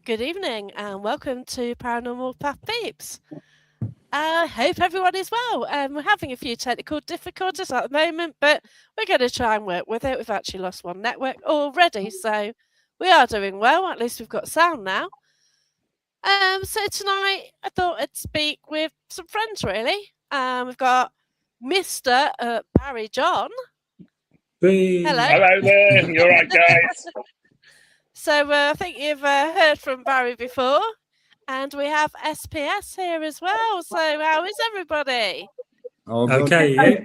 Good evening and welcome to Paranormal Path Peeps. I hope everyone is well. We're having a few technical difficulties at the moment, but we're going to try and work with it. We've actually lost one network already, so we are doing well. At least we've got sound now. So tonight I thought I'd speak with some friends, really. We've got Mr. Barrie John. Hello. Hello there. You all right, guys? So I think you've heard from Barrie before. And we have SPS here as well. So how is everybody? Okay, yeah.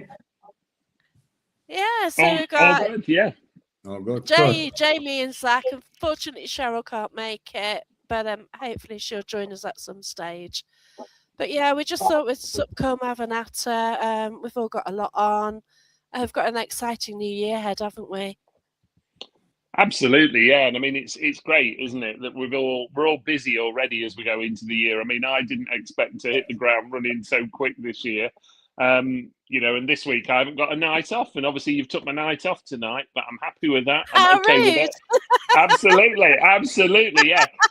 Yeah, so we've got good, yeah. Good. Jamie and Zach. Unfortunately, Cheryl can't make it, but hopefully she'll join us at some stage. But yeah, we just thought we'd come have a natter. We've all got a lot on. We've got an exciting new year ahead, haven't we? Absolutely, yeah. And I mean, it's great, isn't it, that we're all busy already as we go into the year. I mean, I didn't expect to hit the ground running so quick this year. And this week I haven't got a night off, and obviously you've took my night off tonight, but I'm happy with that. I'm okay with that. Absolutely,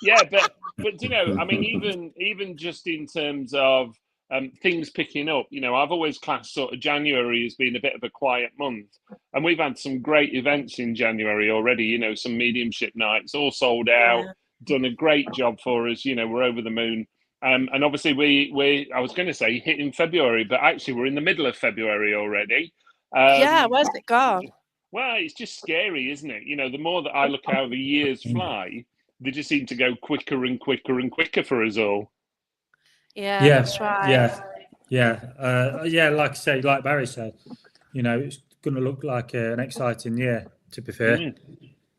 yeah. But I mean, even just in terms of things picking up, I've always classed sort of January as being a bit of a quiet month, and we've had some great events in January already. Some mediumship nights, all sold out, done a great job for us. We're over the moon. And obviously I was going to say hitting February, but actually we're in the middle of February already. Where's it gone? Well, it's just scary, isn't it? The more that I look how the years fly, they just seem to go quicker and quicker and quicker for us all. Yeah, that's right. Yeah. Like I say, like Barrie said, it's going to look like an exciting year, to be fair.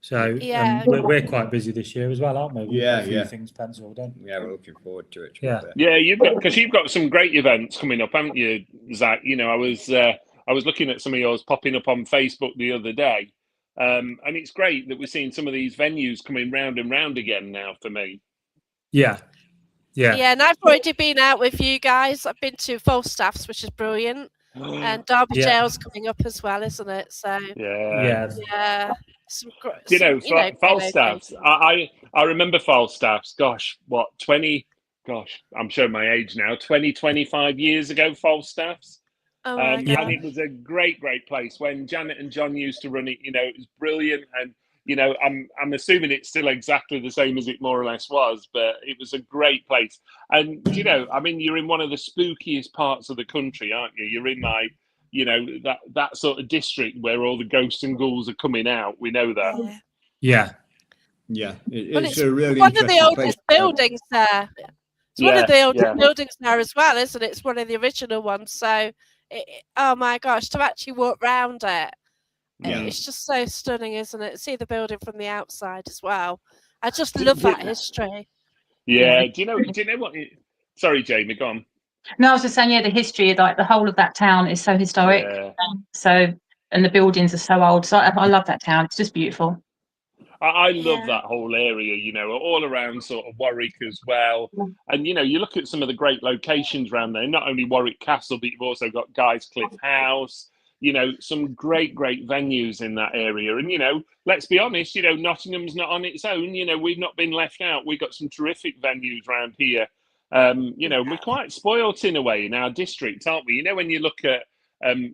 So we're quite busy this year as well, aren't we? We've got a few things penciled in. Yeah, we're looking forward to it. Yeah, you've got some great events coming up, haven't you, Zach? I was looking at some of yours popping up on Facebook the other day, and it's great that we're seeing some of these venues coming round and round again now for me. Yeah, and I've already been out with you guys. I've been to Falstaff's, which is brilliant, and Derby Jail's coming up as well, isn't it? So yeah. Falstaff's. I remember Falstaff's. Gosh, I'm showing my age now. 25 years ago, Falstaff's. Oh and it was a great place when Janet and John used to run it. It was brilliant, and I'm assuming it's still exactly the same as it more or less was, but it was a great place. And I mean, you're in one of the spookiest parts of the country, aren't you? You're in like that sort of district where all the ghosts and ghouls are coming out. We know that. Yeah. It's a really one of the oldest buildings there. It's one of the oldest buildings there as well, isn't it? It's one of the original ones. So, oh my gosh, to actually walk around it, it's just so stunning, isn't it? See the building from the outside as well. I just love that history. Yeah. Do you know what? Sorry, Jamie, go on. No, I was just saying, the history, like the whole of that town is so historic. Yeah. And the buildings are so old. So I love that town. It's just beautiful. I love that whole area, all around sort of Warwick as well. And, you look at some of the great locations around there, not only Warwick Castle, but you've also got Guy's Cliff House, some great venues in that area. And, let's be honest, Nottingham's not on its own. We've not been left out. We've got some terrific venues around here. We're quite spoilt in a way in our district, aren't we? When you look at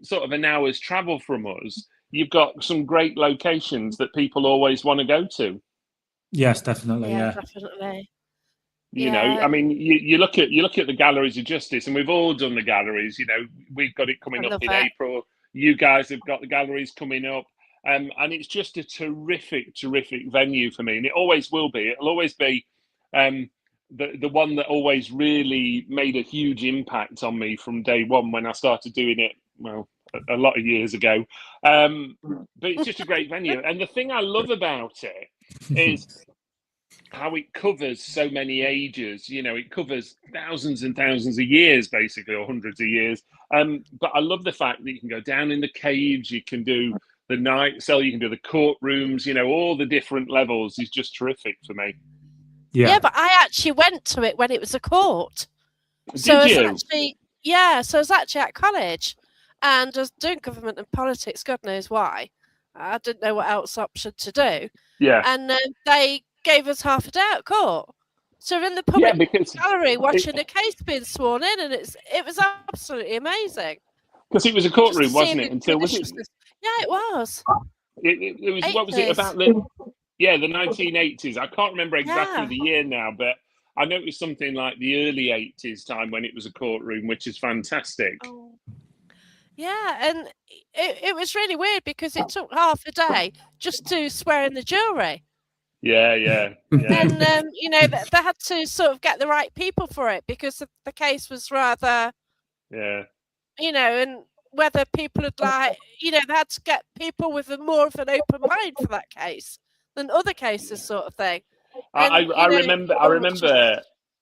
sort of an hour's travel from us, you've got some great locations that people always want to go to. Yes, definitely. Yeah. Definitely. I mean, you look at the galleries of justice, and we've all done the galleries. We've got it coming up in April. You guys have got the galleries coming up, and it's just a terrific venue for me, and it always will be. It'll always be the one that always really made a huge impact on me from day one when I started doing it. Well, a lot of years ago, but it's just a great venue. And the thing I love about it is how it covers so many ages. It covers thousands and thousands of years, basically, or hundreds of years. But I love the fact that you can go down in the caves, you can do the night cell, you can do the courtrooms. All the different levels is just terrific for me. Yeah, but I actually went to it when it was a court. Did you? So I was actually at college. And I was doing government and politics, God knows why. I didn't know what else option to do. Yeah. And they gave us half a day at court. So we're in the public gallery watching a case being sworn in, and it was absolutely amazing. Because it was a courtroom, wasn't it? Until was it? Yeah, it was. It was. 80s. What was it about the 1980s? I can't remember exactly the year now, but I know it was something like the early 80s time when it was a courtroom, which is fantastic. Oh. Yeah, and it was really weird because it took half a day just to swear in the jury. Yeah. And they had to sort of get the right people for it because the case was rather, and whether people had they had to get people with more of an open mind for that case than other cases, sort of thing. And,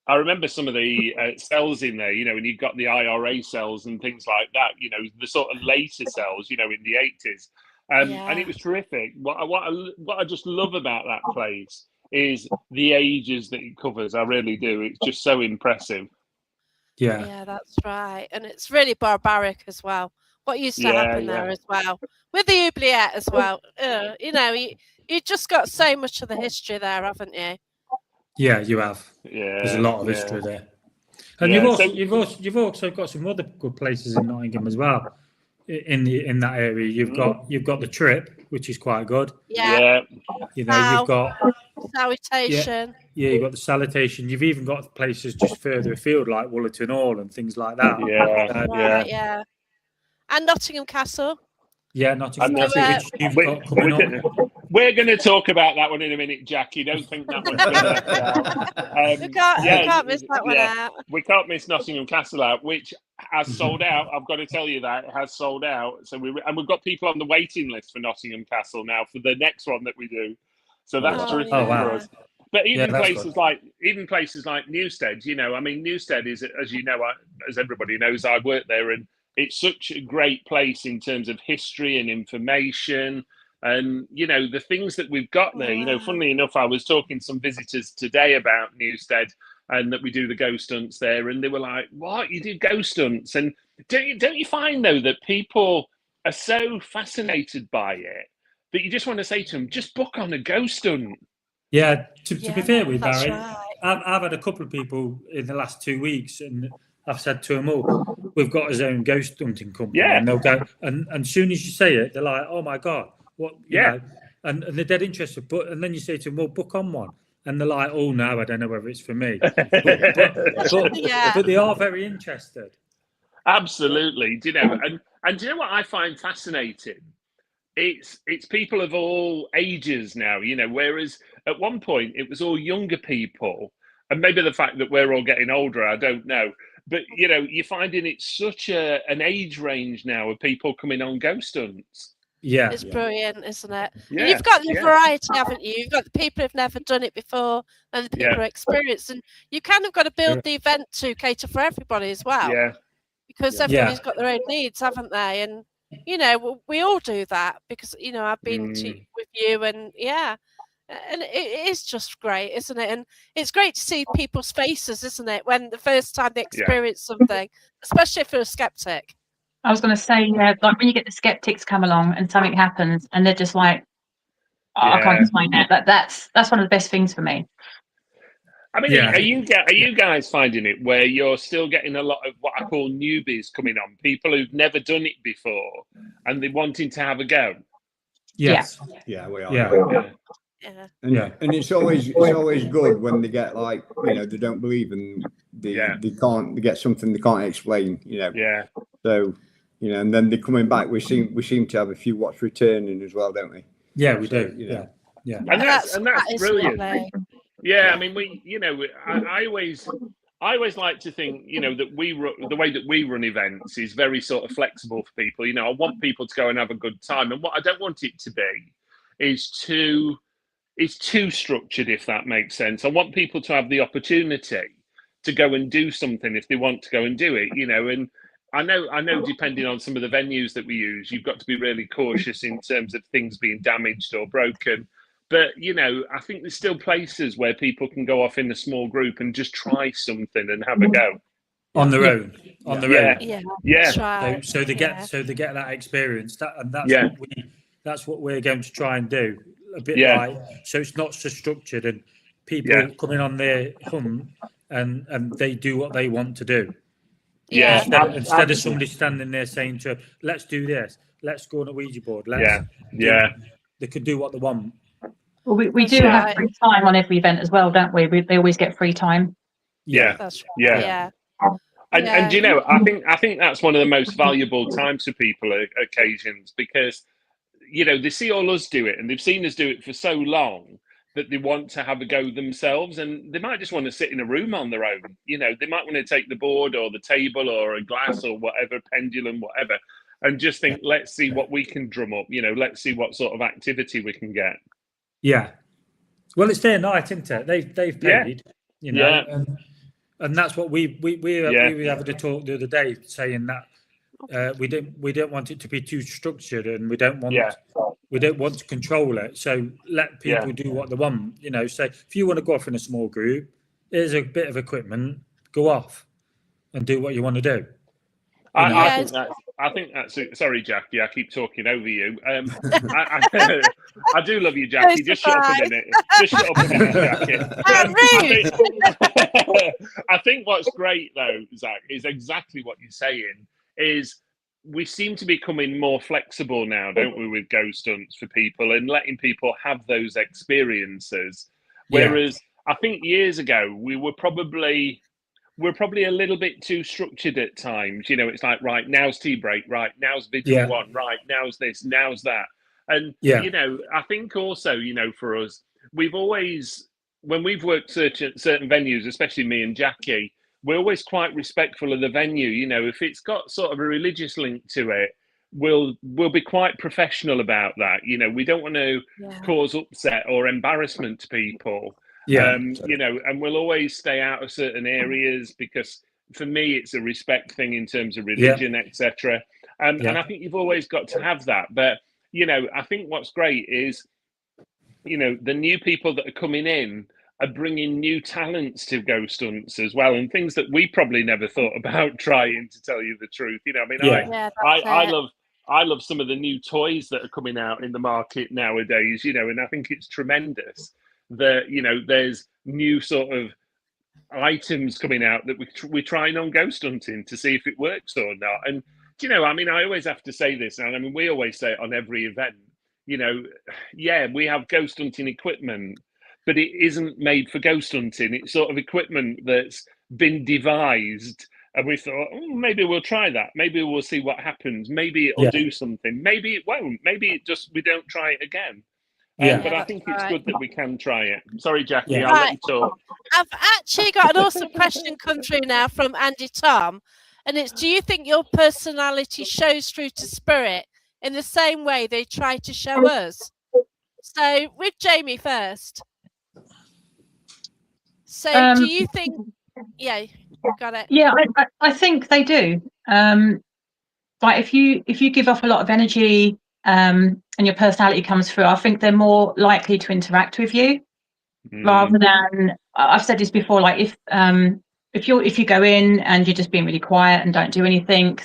I remember some of the cells in there, and you've got the IRA cells and things like that, the sort of later cells, in the 80s. And it was terrific. What I just love about that place is the ages that it covers. I really do. It's just so impressive. Yeah, that's right. And it's really barbaric as well. What used to happen there as well. With the oubliette as well. You just got so much of the history there, haven't you? Yeah, you have. Yeah, there's a lot of history there. And you've also got some other good places in Nottingham as well. In that area, you've got the Trip, which is quite good. Yeah. You've got Salutation. Yeah, you've got the Salutation. You've even got places just further afield like Woollerton Hall and things like that. Yeah. And Nottingham Castle. Yeah, Nottingham Castle, which you've got coming on. We're going to talk about that one in a minute, Jackie. Don't think that one's going to We can't miss that one out. We can't miss Nottingham Castle out, which has sold out. I've got to tell you that it has sold out. So we've got people on the waiting list for Nottingham Castle now for the next one that we do. So that's terrific for us. But even places like Newstead, Newstead is, as you know, as everybody knows, I work there, and it's such a great place in terms of history and information. And, the things that we've got there, funnily enough, I was talking to some visitors today about Newstead and that we do the ghost hunts there. And they were like, what? You do ghost hunts? And don't you find, though, that people are so fascinated by it that you just want to say to them, just book on a ghost hunt? Yeah, to be fair with Barry, right. I've had a couple of people in the last 2 weeks, and I've said to them all, we've got his own ghost hunting company. Yeah. And they'll go, and as soon as you say it, they're like, oh my God. What? You know, and they're dead interested. And then you say to them, well, book on one. And they're like, oh, no, I don't know whether it's for me. But they are very interested. Absolutely. And do you know what I find fascinating? It's people of all ages now, whereas at one point it was all younger people, and maybe the fact that we're all getting older, I don't know. But, you're finding it's such an age range now of people coming on ghost hunts. Yeah, it's brilliant, isn't it? Yeah, and you've got the variety, haven't you? You've got the people who've never done it before and the people who are experienced, and you kind of got to build the event to cater for everybody as well. Yeah, because everybody's got their own needs, haven't they? And we all do that because I've been with you, and and it is just great, isn't it? And it's great to see people's faces, isn't it, when the first time they experience something, especially if you're a skeptic. I was going to say, like when you get the skeptics come along and something happens and they're just like, I can't explain that. That's one of the best things for me. I mean, are you guys finding it where you're still getting a lot of what I call newbies coming on, people who've never done it before and they're wanting to have a go? Yes. Yeah, we are. Yeah. And it's always good when they get they don't believe and they get something they can't explain. So and then they're coming back. We seem to have a few what's returning as well, don't we? Yeah, we do. Yeah. And that's brilliant. Yeah, I mean, I always like to think, that the way that we run events is very sort of flexible for people. I want people to go and have a good time, and what I don't want it to be is too structured, if that makes sense. I want people to have the opportunity to go and do something if they want to go and do it, and I know depending on some of the venues that we use, you've got to be really cautious in terms of things being damaged or broken. But, I think there's still places where people can go off in a small group and just try something and have a go. On their own. On their own. Yeah. Right. So they get that experience. That's what we're going to try and do. A bit so it's not so structured, and people coming on their hunt and they do what they want to do. Yeah. Instead of somebody standing there saying to them, let's do this, let's go on a Ouija board, they could do what they want. Well, we do have free time on every event as well, don't we? They always get free time. That's right. Yeah. And you know, I think that's one of the most valuable times for people occasions, because you know they see all us do it and they've seen us do it for so long that they want to have a go themselves, and they might just want to sit in a room on their own. You know, they might want to take the board or the table or a glass or whatever, pendulum, whatever, and just think, let's see what we can drum up. You know, let's see what sort of activity we can get. Yeah. Well, it's their night, isn't it? They've paid, you know, and that's what we were having a talk the other day, saying that we don't want it to be too structured, and we don't want to control it. So let people do what they want. You know, say if you want to go off in a small group, here's a bit of equipment, go off and do what you want to do. I think that's it. Sorry, Jackie, I keep talking over you. I do love you, Jackie. Just shut up a minute. Just shut up a minute, Jackie. I think what's great, though, Zach, is exactly what you're saying, is we seem to be becoming more flexible now, don't we, with ghost hunts for people and letting people have those experiences. Whereas I think years ago, we're probably a little bit too structured at times. You know, it's like, right, now's tea break, right, now's vigil one, right, now's this, now's that. And, you know, I think also, you know, for us, we've always, when we've worked certain venues, especially me and Jackie, we're always quite respectful of the venue. You know, if it's got sort of a religious link to it, we'll be quite professional about that. You know, we don't want to cause upset or embarrassment to people. You know, and we'll always stay out of certain areas, because for me, it's a respect thing in terms of religion, etc. And I think you've always got to have that. But, you know, I think what's great is, you know, the new people that are coming in are bringing new talents to ghost hunts as well, and things that we probably never thought about trying, to tell you the truth. You know, I mean, I love some of the new toys that are coming out in the market nowadays, you know, and I think it's tremendous that, you know, there's new sort of items coming out that we're trying on ghost hunting to see if it works or not. And, you know, I mean, I always have to say this, and I mean, we always say it on every event, you know, we have ghost hunting equipment, but it isn't made for ghost hunting. It's sort of equipment that's been devised, and we thought, maybe we'll try that. Maybe we'll see what happens. Maybe it'll do something. Maybe it won't. Maybe it just, we don't try it again. But I think it's good that we can try it. Sorry, Jackie, I'll let you talk. I've actually got an awesome question come through now from Andy Tom, and it's, do you think your personality shows through to spirit in the same way they try to show us? So with Jamie first. So do you think, got it. Yeah, I think they do. Like if you give off a lot of energy, and your personality comes through, I think they're more likely to interact with you, rather than, I've said this before, like if you go in and you're just being really quiet and don't do anything,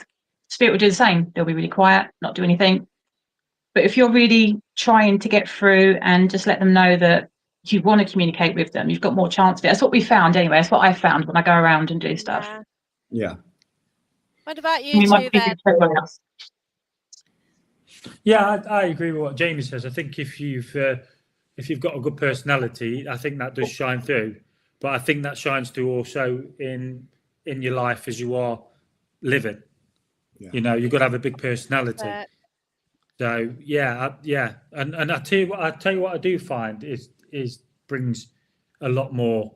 spirit will do the same. They'll be really quiet, not do anything. But if you're really trying to get through and just let them know that you want to communicate with them, you've got more chance of it. That's what we found anyway. That's what I found when I go around and do stuff. Yeah. What about you two then? Yeah, I agree with what Jamie says. I think if you've got a good personality, I think that does shine through. But I think that shines through also in your life as you are living. Yeah. You know, you've got to have a big personality. So and I tell you what I do find is brings a lot more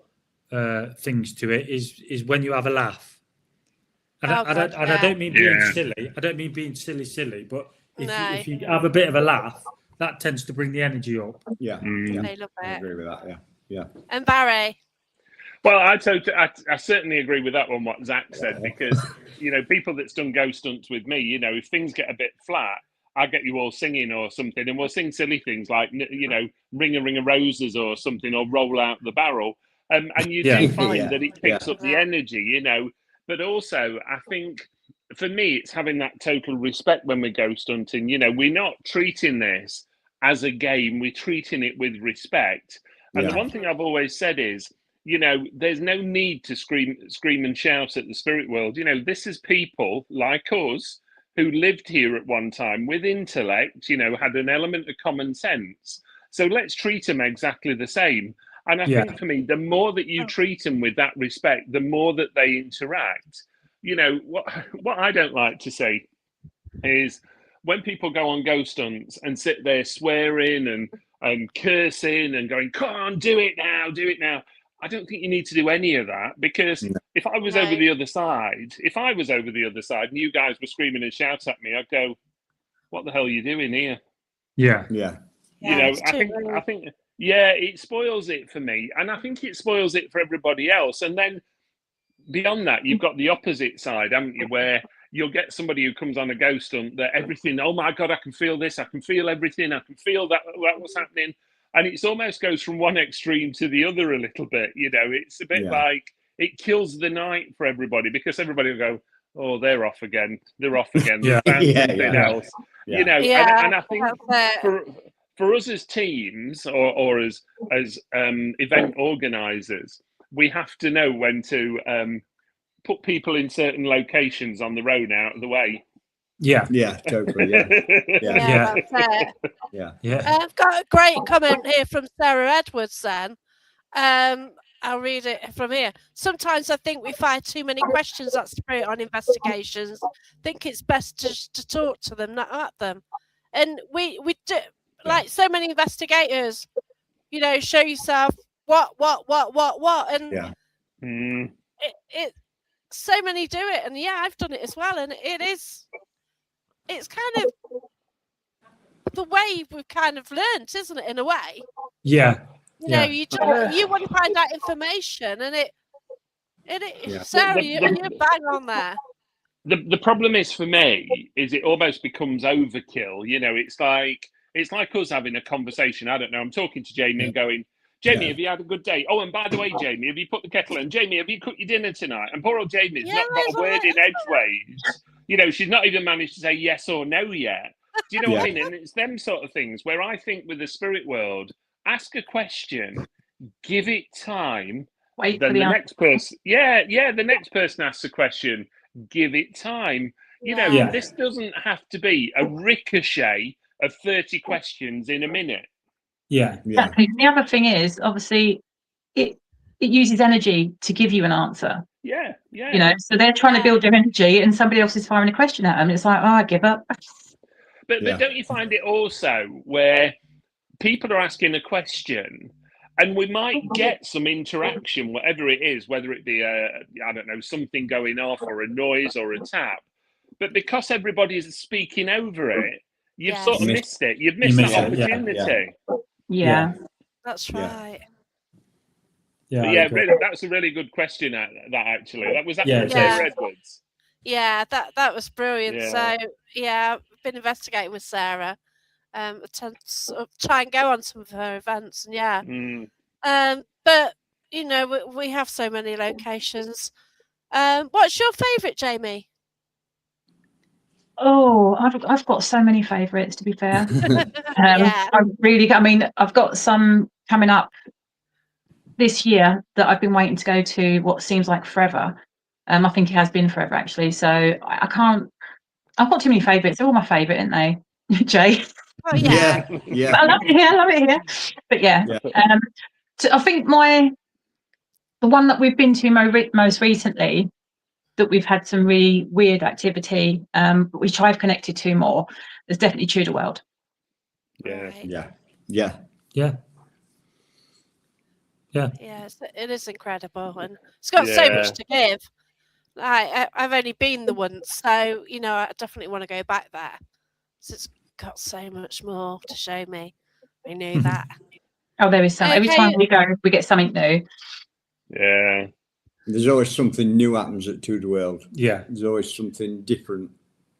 things to it is when you have a laugh. And I don't mean being silly. I don't mean being silly, but if you have a bit of a laugh, that tends to bring the energy up. Yeah. They love it. I agree with that. Yeah. And Barry? Well, I certainly agree with that one, what Zach said, because, you know, people that's done ghost hunts with me, you know, if things get a bit flat, I get you all singing or something, and we'll sing silly things like, you know, Ring a Roses or something, or Roll Out the Barrel. And you do find that it picks up the energy, you know. But also, I think, for me, it's having that total respect when we're ghost hunting. You know, we're not treating this as a game. We're treating it with respect. And the one thing I've always said is, you know, there's no need to scream and shout at the spirit world. You know, this is people like us who lived here at one time with intellect, you know, had an element of common sense. So let's treat them exactly the same. And I think for me, the more that you treat them with that respect, the more that they interact. You know, what I don't like to say is when people go on ghost hunts and sit there swearing and cursing and going, come on, do it now. I don't think you need to do any of that, because if I was over the other side, and you guys were screaming and shouting at me, I'd go, what the hell are you doing here? Yeah. You know, I think, it spoils it for me. And I think it spoils it for everybody else. And then beyond that, you've got the opposite side, haven't you, where you'll get somebody who comes on a ghost hunt that everything, oh my God, I can feel this, I can feel everything, I can feel that what's happening. And it almost goes from one extreme to the other a little bit. You know, it's a bit like it kills the night for everybody, because everybody will go, oh, they're off again. They've found something else. You know, and I think for us as teams or as event organisers, we have to know when to put people in certain locations on the road out of the way. Totally. That's it. I've got a great comment here from Sarah Edwards then. I'll read it from here. Sometimes I think we fire too many questions at spirit on investigations. Think it's best to talk to them, not at them. And we do, like so many investigators, you know, show yourself what, and it so many do it, and I've done it as well, and it's kind of the way we've kind of learned, isn't it, in a way? You know, you want to find out information, and Sarah, you're bang on there. The problem is for me is it almost becomes overkill. You know, it's like us having a conversation. I don't know. I'm talking to Jamie and going, Jamie, have you had a good day? Oh, and by the way, Jamie, have you put the kettle on? Jamie, have you cooked your dinner tonight? And poor old Jamie's not got a word in edgeways. You know, she's not even managed to say yes or no yet. Do you know what I mean? And it's them sort of things where I think with the spirit world, ask a question, give it time. Wait then for the next person, the next person asks a question, give it time. You know, this doesn't have to be a ricochet of 30 questions in a minute. Exactly. The other thing is, obviously, it uses energy to give you an answer. You know, so they're trying to build their energy, and somebody else is firing a question at them. It's like, oh, I give up. But don't you find it also where people are asking a question, and we might get some interaction, whatever it is, whether it be I don't know, something going off or a noise or a tap, but because everybody is speaking over it, you've sort of missed it. You've missed that opportunity. That's right. Really, that's a really good question. That actually, that was Sarah Edwards. That was brilliant. So I've been investigating with Sarah. I tend to sort of try and go on some of her events, and but you know, we have so many locations. What's your favourite, Jamie? Oh, I've got so many favourites, to be fair. I mean, I've got some coming up this year that I've been waiting to go to what seems like forever. I think it has been forever, actually. So I can't. I've got too many favourites. They're all my favourite, aren't they, Jay? Oh, yeah. But I love it here. But so I think the one that we've been to most recently, that we've had some really weird activity, which I've connected to more, is definitely Tudor World. Yeah, it is incredible, and it's got so much to give. I've only been the once, so you know, I definitely want to go back there. So it's got so much more to show me. I knew that. Oh, there is some. Every time we go, we get something new. Yeah. There's always something new happens at Tudor World. There's always something different.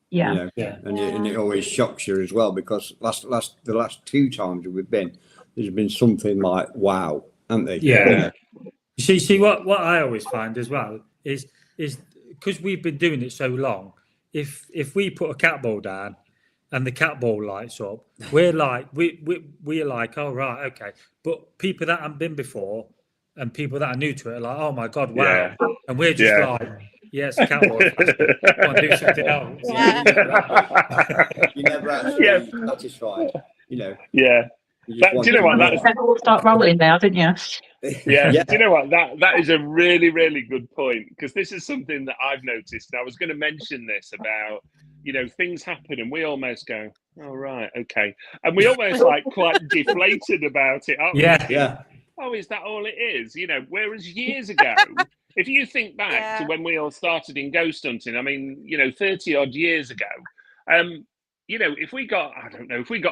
You know, and it always shocks you as well, because the last 2 times we've been, there's been something like wow, haven't they? You see what I always find as well is because we've been doing it so long, if we put a cat ball down and the cat ball lights up, we're like, we're like, oh right, okay. But people that haven't been before and people that are new to it are like, oh my god, wow, and we're just like, yeah, it's a cat ball. Go on, do something else. Yeah. You never actually satisfied, you know. Yeah. Do you know what? That start rolling now, didn't you? Yeah. Do you know what? That is a really, really good point, because this is something that I've noticed. And I was going to mention this about, you know, things happen and we almost go, oh, right, okay. And we almost like quite deflated about it, aren't we? Yeah. Oh, is that all it is? You know, whereas years ago, if you think back to when we all started in ghost hunting, I mean, you know, 30 odd years ago, you know, if we got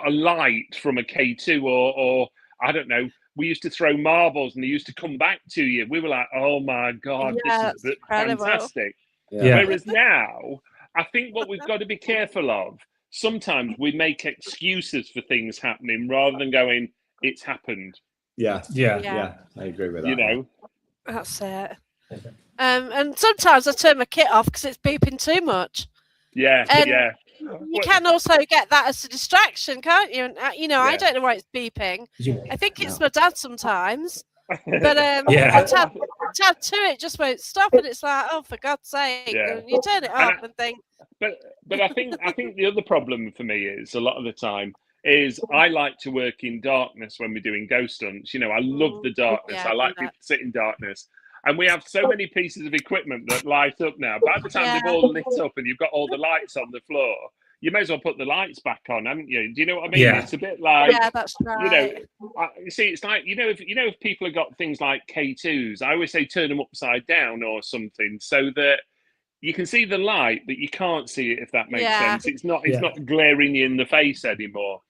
a light from a K2 or I don't know, we used to throw marbles and they used to come back to you. We were like, oh my God, this is fantastic. Yeah. Whereas now, I think what we've got to be careful of, sometimes we make excuses for things happening rather than going, it's happened. Yeah. I agree with that. You know, that's it. And sometimes I turn my kit off because it's beeping too much. Yeah. You can also get that as a distraction, can't you? And, you know, I don't know why it's beeping. I think it's my dad sometimes. But I tab to it, just won't stop, and it's like, oh, for God's sake! And you turn it off and think. But I think the other problem for me is a lot of the time is I like to work in darkness when we're doing ghost hunts. You know, I love the darkness. I like people to sit in darkness. And we have so many pieces of equipment that light up now. By the time they've all lit up and you've got all the lights on the floor, you may as well put the lights back on, haven't you? Do you know what I mean? Yeah. It's a bit like, that's right. You know, you see, it's like, if people have got things like K2s, I always say turn them upside down or something so that you can see the light, but you can't see it, if that makes sense. It's not glaring you in the face anymore.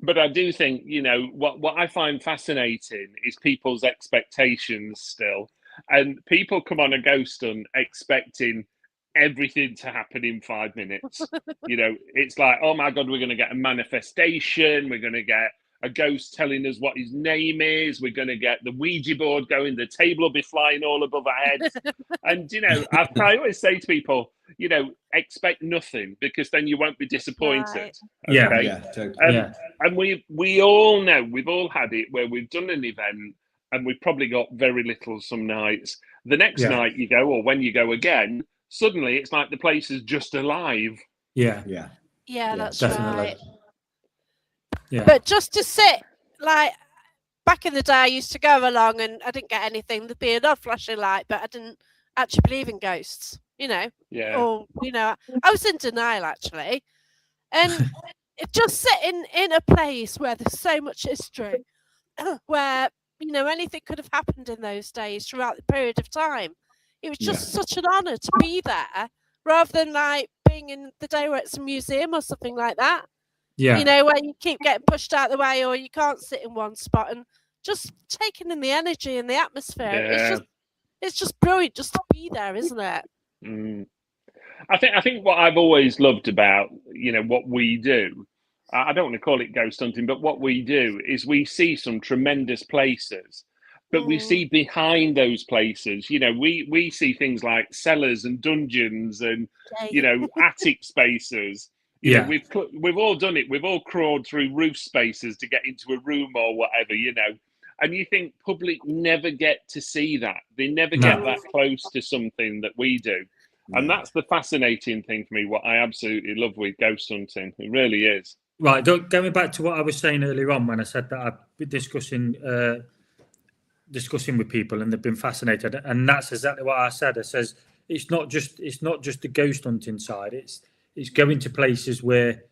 But I do think, you know, what I find fascinating is people's expectations still. And people come on a ghost hunt expecting everything to happen in 5 minutes. You know, it's like, oh my God, we're going to get a manifestation. We're going to get a ghost telling us what his name is. We're going to get the Ouija board going. The table will be flying all above our heads. And, you know, I always say to people, you know, expect nothing, because then you won't be disappointed. Right. Okay? Yeah, totally. And we all know, we've all had it where we've done an event and we've probably got very little some nights. The next night you go, or when you go again, suddenly it's like the place is just alive. Yeah, that's definitely. right. Yeah. But just to sit, like, back in the day, I used to go along and I didn't get anything. There'd be an odd flashing light, but I didn't actually believe in ghosts, you know. Yeah. Or, you know, I was in denial, actually. And just sitting in a place where there's so much history, where, you know, anything could have happened in those days throughout the period of time. It was just such an honour to be there, rather than, like, being in the day where it's a museum or something like that. Yeah. You know, where you keep getting pushed out of the way or you can't sit in one spot, and just taking in the energy and the atmosphere. Yeah. It's just brilliant just to be there, isn't it? Mm. I think what I've always loved about, you know, what we do, I don't want to call it ghost hunting, but what we do is we see some tremendous places, but we see behind those places, you know, we see things like cellars and dungeons and, you know, attic spaces. You know, we've all done it. We've all crawled through roof spaces to get into a room or whatever, you know. And you think public never get to see that. They never get that close to something that we do. And that's the fascinating thing for me, what I absolutely love with ghost hunting. It really is. Right. Going back to what I was saying earlier on when I said that I've been discussing with people and they've been fascinated. And that's exactly what I said. I says, it's not just the ghost hunting side. It's going to places where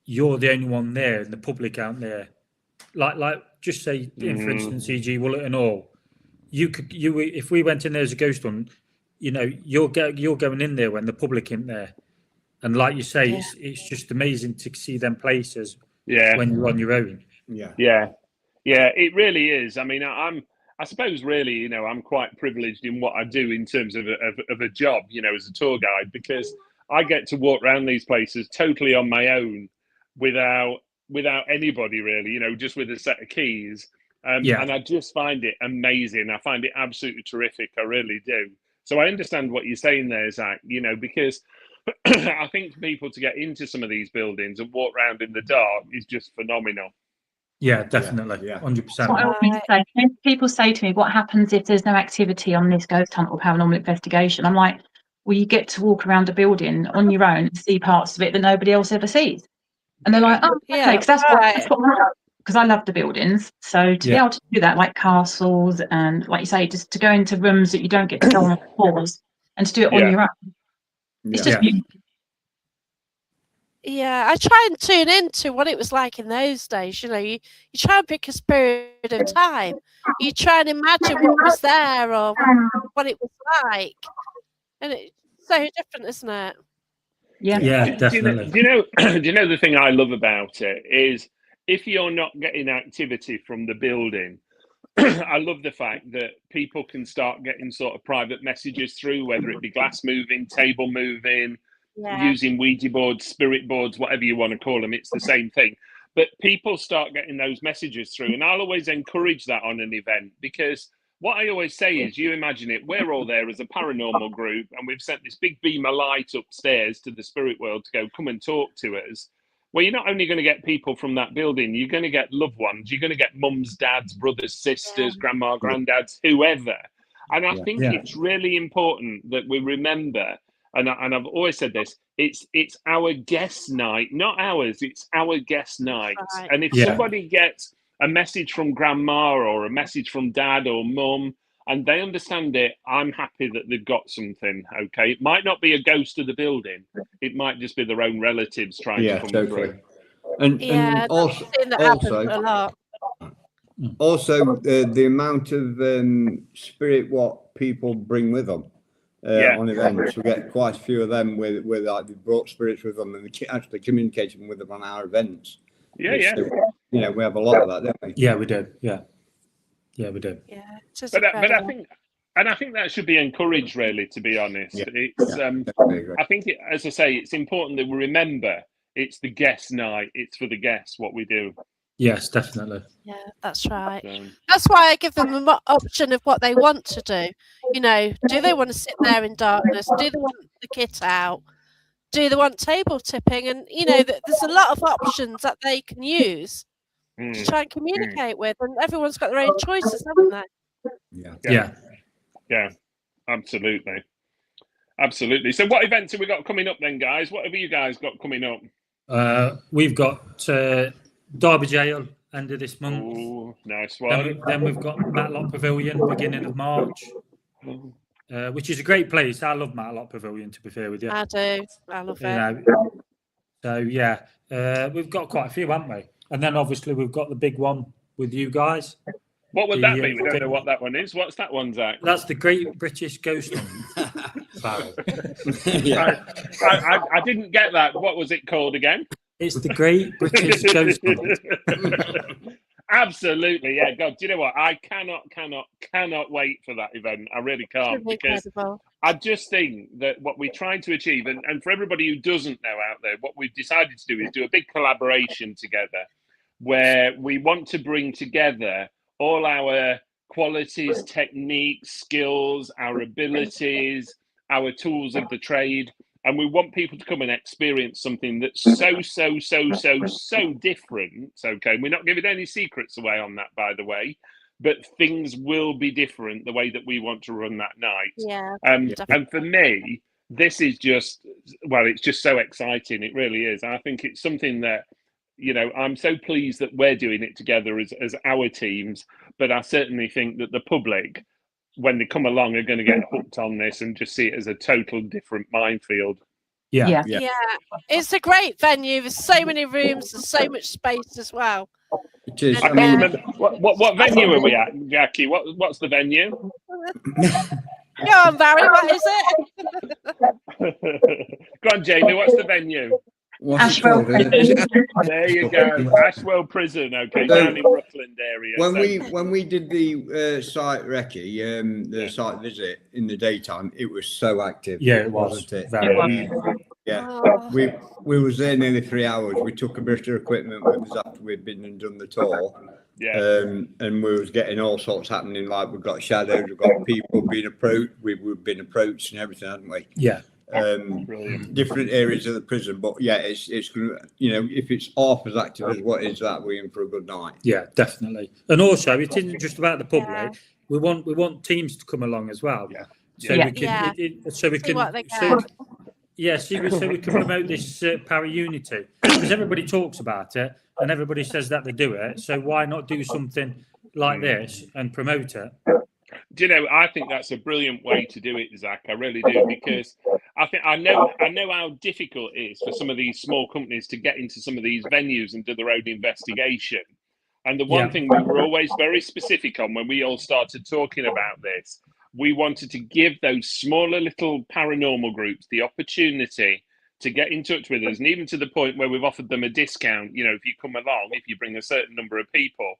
you're the only one there and the public aren't there. Like just say, for instance, E.G. Woollet and all. If we went in there as a ghost hunt, you know, you're going in there when the public isn't there. And like you say, it's just amazing to see them places when you're on your own. Yeah, it really is. I mean, I suppose really, you know, I'm quite privileged in what I do in terms of a job, you know, as a tour guide, because I get to walk around these places totally on my own without anybody really, you know, just with a set of keys. And I just find it amazing. I find it absolutely terrific. I really do. So I understand what you're saying there, Zach, you know, because I think for people to get into some of these buildings and walk around in the dark is just phenomenal. Yeah, definitely. Yeah, 100%. What I always say, people say to me, what happens if there's no activity on this ghost hunt or paranormal investigation? I'm like, well, you get to walk around a building on your own and see parts of it that nobody else ever sees. And they're like, oh, okay, because that's what I love, because I love the buildings. So to be able to do that, like castles and, like you say, just to go into rooms that you don't get to go on floors and to do it on your own, it's just beautiful. Yeah, I try and tune into what it was like in those days. You know, you try and pick a period of time. You try and imagine what was there or what it was like. And it's so different, isn't it? Yeah, definitely. Do you know the thing I love about it is if you're not getting activity from the building, I love the fact that people can start getting sort of private messages through, whether it be glass moving, table moving, using Ouija boards, spirit boards, whatever you want to call them, it's the same thing. But people start getting those messages through, and I'll always encourage that on an event, because what I always say is, you imagine it, we're all there as a paranormal group, and we've sent this big beam of light upstairs to the spirit world to go, come and talk to us. Well, you're not only going to get people from that building, you're going to get loved ones, you're going to get mums, dads, brothers, sisters, grandma, granddads, whoever. And I think it's really important that we remember, and I've always said this, it's our guest night, not ours, it's our guest night. Right. And if somebody gets a message from grandma or a message from dad or mum, and they understand it, I'm happy that they've got something, okay? It might not be a ghost of the building. It might just be their own relatives trying to come through. And also the amount of spirit what people bring with them on events. We get quite a few of them where like they brought spirits with them and they actually communicating with them on our events. You know, we have a lot of that, don't we? Yeah, we do. Yeah, we do. Yeah, but I think that should be encouraged, really. To be honest, I think as I say, it's important that we remember it's the guest night. It's for the guests what we do. Yes, definitely. Yeah, that's right. That's why I give them the option of what they want to do. You know, do they want to sit there in darkness? Do they want the kit out? Do they want table tipping? And, you know, there's a lot of options that they can use to try and communicate with. And everyone's got their own choices, haven't they? Yeah, absolutely. Absolutely. So what events have we got coming up then, guys? What have you guys got coming up? We've got Derby Jail end of this month. Ooh, nice one. Then we've got Matlock Pavilion beginning of March. Which is a great place. I love Matlock Pavilion, to be fair with you. I do. I love it. Know, so, we've got quite a few, haven't we? And then, obviously, we've got the big one with you guys. What would that be? We don't know what that one is. What's that one, Zach? That's the Great British Ghost Hunt. I didn't get that. What was it called again? It's the Great British Ghost Hunt. Absolutely, yeah. God, do you know what? I cannot wait for that event. I really can't, because I just think that what we're trying to achieve, and for everybody who doesn't know out there, what we've decided to do is do a big collaboration together, where we want to bring together all our qualities, techniques, skills, our abilities, our tools of the trade. And we want people to come and experience something that's so different. Okay, we're not giving any secrets away on that, by the way, but things will be different the way that we want to run that night. Yeah. And for me, this is just, well, it's just so exciting. It really is. And I think it's something that, you know, I'm so pleased that we're doing it together as our teams, but I certainly think that the public, when they come along, are going to get hooked on this and just see it as a total different minefield. Yeah. It's a great venue. There's so many rooms. There's so much space as well. It is. I can't remember what venue are we at, Jackie? What's the venue? Go on, Barry. What is it? Go on, Jamie. What's the venue? Ashwell Prison. There you go, Ashwell Prison. Okay, down in Brookland area. When we did the site recce, the site visit in the daytime, it was so active. Yeah, it was. We was there nearly 3 hours. We took a bit of equipment with us after we'd been and done the tour. And we was getting all sorts happening. Like we've got shadows, we've got people being approached. We've been approached and everything, haven't we? Yeah. different areas of the prison. But yeah, it's if it's half as active as what is that, we're in for a good night. Yeah, definitely. And also, it isn't just about the public. Yeah. We want teams to come along as well. Yeah. So we can so we can promote this power unity, because everybody talks about it and everybody says that they do it. So why not do something like this and promote it? Do you know, I think that's a brilliant way to do it, Zach. I really do, because I know how difficult it is for some of these small companies to get into some of these venues and do their own investigation. And the one thing we were always very specific on when we all started talking about this, we wanted to give those smaller little paranormal groups the opportunity to get in touch with us, and even to the point where we've offered them a discount, if you come along, if you bring a certain number of people.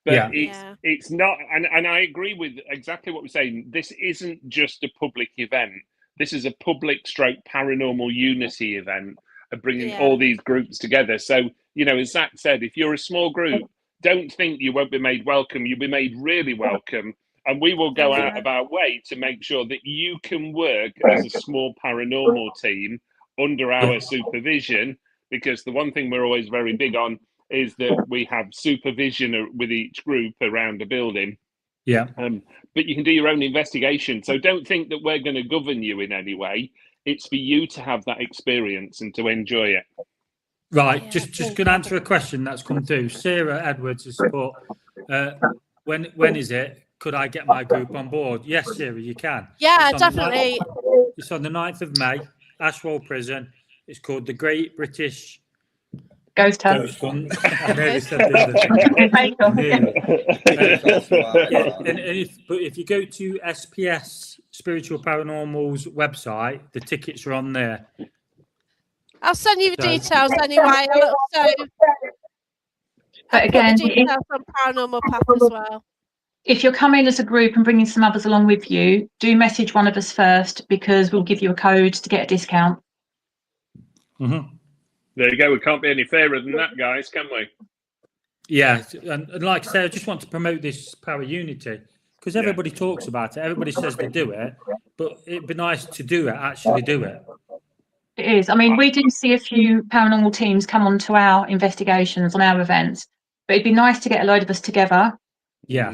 But it's not, and I agree with exactly what we're saying. This isn't just a public event. This is a public stroke paranormal unity event of bringing all these groups together. So, as Zach said, if you're a small group, don't think you won't be made welcome. You'll be made really welcome. And we will go out of our way to make sure that you can work as a small paranormal team under our supervision, because the one thing we're always very big on is that we have supervision with each group around the building. Yeah. But you can do your own investigation. So don't think that we're going to govern you in any way. It's for you to have that experience and to enjoy it. Right. Yeah, just going to answer a question that's come through. Sarah Edwards has put, when is it? Could I get my group on board? Yes, Sarah, you can. Yeah, definitely. It's on the 9th of May, Ashwell Prison. It's called the Great British Ghost Hunt. I nearly said the other thing. But if you go to SPS, Spiritual Paranormal's website, the tickets are on there. I'll send you the details anyway. But again, the details on Paranormal Path as well. If you're coming as a group and bringing some others along with you, do message one of us first, because we'll give you a code to get a discount. Mm-hmm. There you go. We can't be any fairer than that, guys, can we? Yeah, and like I say, I just want to promote this power unity, because everybody talks about it. Everybody says they do it, but it'd be nice to actually do it. It is. I mean, we do see a few paranormal teams come onto our investigations on our events, but it'd be nice to get a load of us together. Yeah.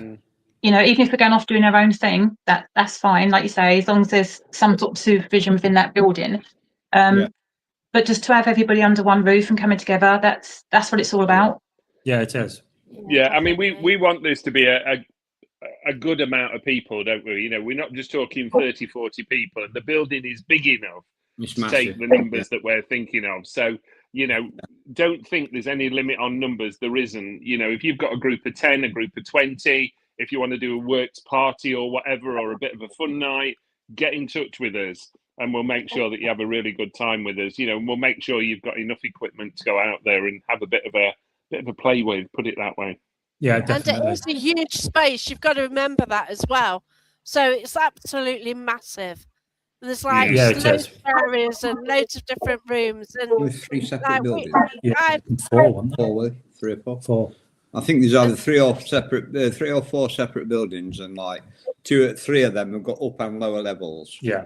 Even if we're going off doing our own thing, that's fine. Like you say, as long as there's some sort of supervision within that building. But just to have everybody under one roof and coming together, that's what it's all about. Yeah, it is. Yeah, I mean, we want this to be a good amount of people, don't we? We're not just talking 30, 40 people. The building is big enough to take the numbers that we're thinking of. So, don't think there's any limit on numbers. There isn't. If you've got a group of 10, a group of 20, if you want to do a works party or whatever, or a bit of a fun night, get in touch with us. And we'll make sure that you have a really good time with us. And we'll make sure you've got enough equipment to go out there and have a bit of a play with. Put it that way. Yeah, definitely. And it is a huge space. You've got to remember that as well. So it's absolutely massive. There's loads of areas and loads of different rooms. And with 3 separate buildings. Three or four. I think there's either 3 or 4 separate buildings, and 3 of them have got up and lower levels. Yeah.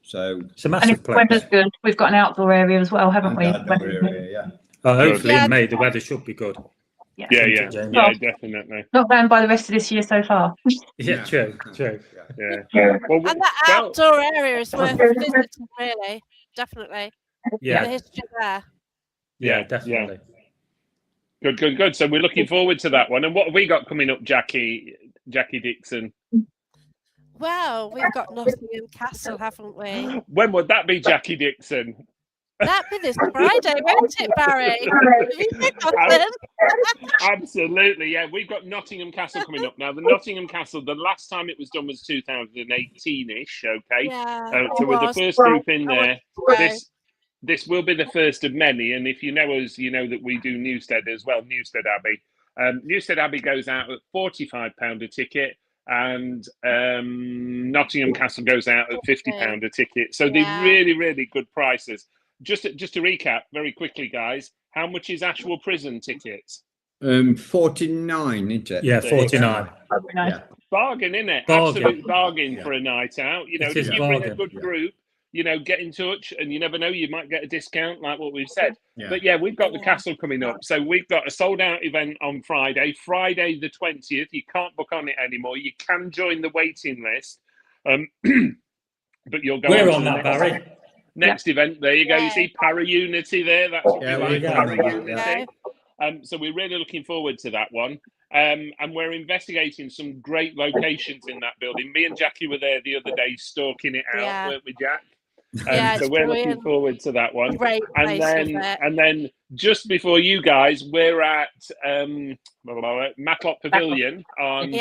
So it's a massive place. Weather's good. We've got an outdoor area as well, haven't we? Hopefully in May the weather should be good. Yeah, definitely. Not going by the rest of this year so far. Yeah, true. Yeah. Well, and that outdoor area is worth visiting, really. Definitely. Yeah. The history there. Yeah, definitely. Yeah. Good. So we're looking forward to that one. And what have we got coming up, Jackie Dixon? Well, we've got Nottingham Castle, haven't we? When would that be, Jackie Dixon? That'd be this Friday, won't it, Barry? Have you forgotten? Absolutely, yeah. We've got Nottingham Castle coming up now. The Nottingham Castle, the last time it was done was 2018-ish, okay? Yeah, so we're the first group in there. This will be the first of many, and if you know us, you know that we do Newstead as well, Newstead Abbey. Newstead Abbey goes out at £45 a ticket, and Nottingham Castle goes out at £50 a ticket. So they're really, really good prices. Just to recap very quickly, guys, how much is Ashwell Prison tickets? 49, isn't it? Yeah, 49. Yeah. Bargain, isn't it? Bargain. Absolute bargain for a night out. If you bring a good group, get in touch, and you never know, you might get a discount like what we've said. But we've got the castle coming up. So we've got a sold out event on Friday the 20th. You can't book on it anymore. You can join the waiting list. But you'll go We're on that, Barry. Next event. There you go. You see Para-Unity there. That's what we like, Para-Unity. So we're really looking forward to that one. And we're investigating some great locations in that building. Me and Jackie were there the other day stalking it out, weren't we, Jack? So we're looking forward to that one. Great and then just before you guys, we're at Matlock Pavilion on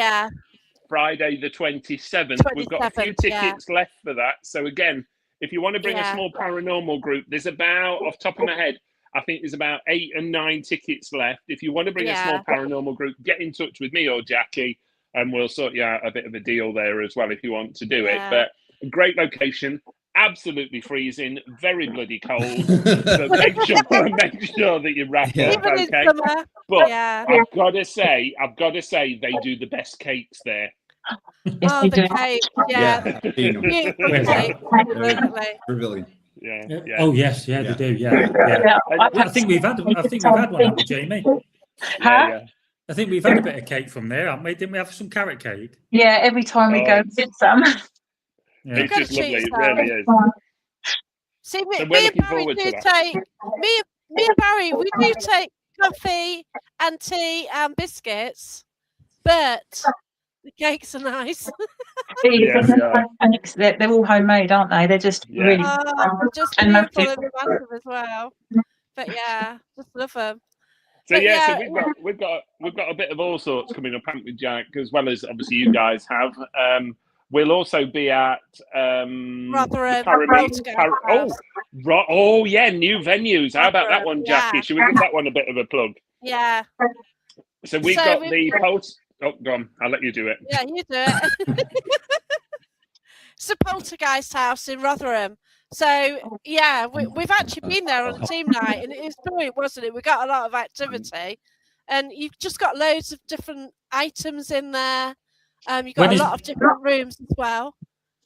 Friday the 27th. We've got a few tickets left for that. So again, if you want to bring a small paranormal group, there's about, off the top of my head, I think there's about 8 and 9 tickets left. If you want to bring a small paranormal group, get in touch with me or Jackie, and we'll sort you out a bit of a deal there as well if you want to do it. But a great location, absolutely freezing, very bloody cold. So make sure that you wrap up, okay? But I've got to say, they do the best cakes there. The cake, Brilliant. Oh yes, they do. I think we've had one, haven't we, Jamie? Huh? I think we've had a bit of cake from there, haven't we? Didn't we have some carrot cake? Yeah, every time we go, get some. It's just lovely. It really is. See, me and Barry do take. Me and Barry, we do take coffee and tea and biscuits, but the cakes are nice. They're all homemade, aren't they? They're just really just beautiful and massive as well. But just love them. So so we've got a bit of all sorts coming up, haven't we, Jack? As well as obviously you guys have. We'll also be at Rotherham. New venues. How about that one, Jackie? Should we give that one a bit of a plug? Yeah. So we've got the post. Oh, go on. I'll let you do it. Yeah, you do it. It's a Poltergeist house in Rotherham. So, we've actually been there on a team night, and it was brilliant, wasn't it? We got a lot of activity, and you've just got loads of different items in there. You've got a lot of different rooms as well.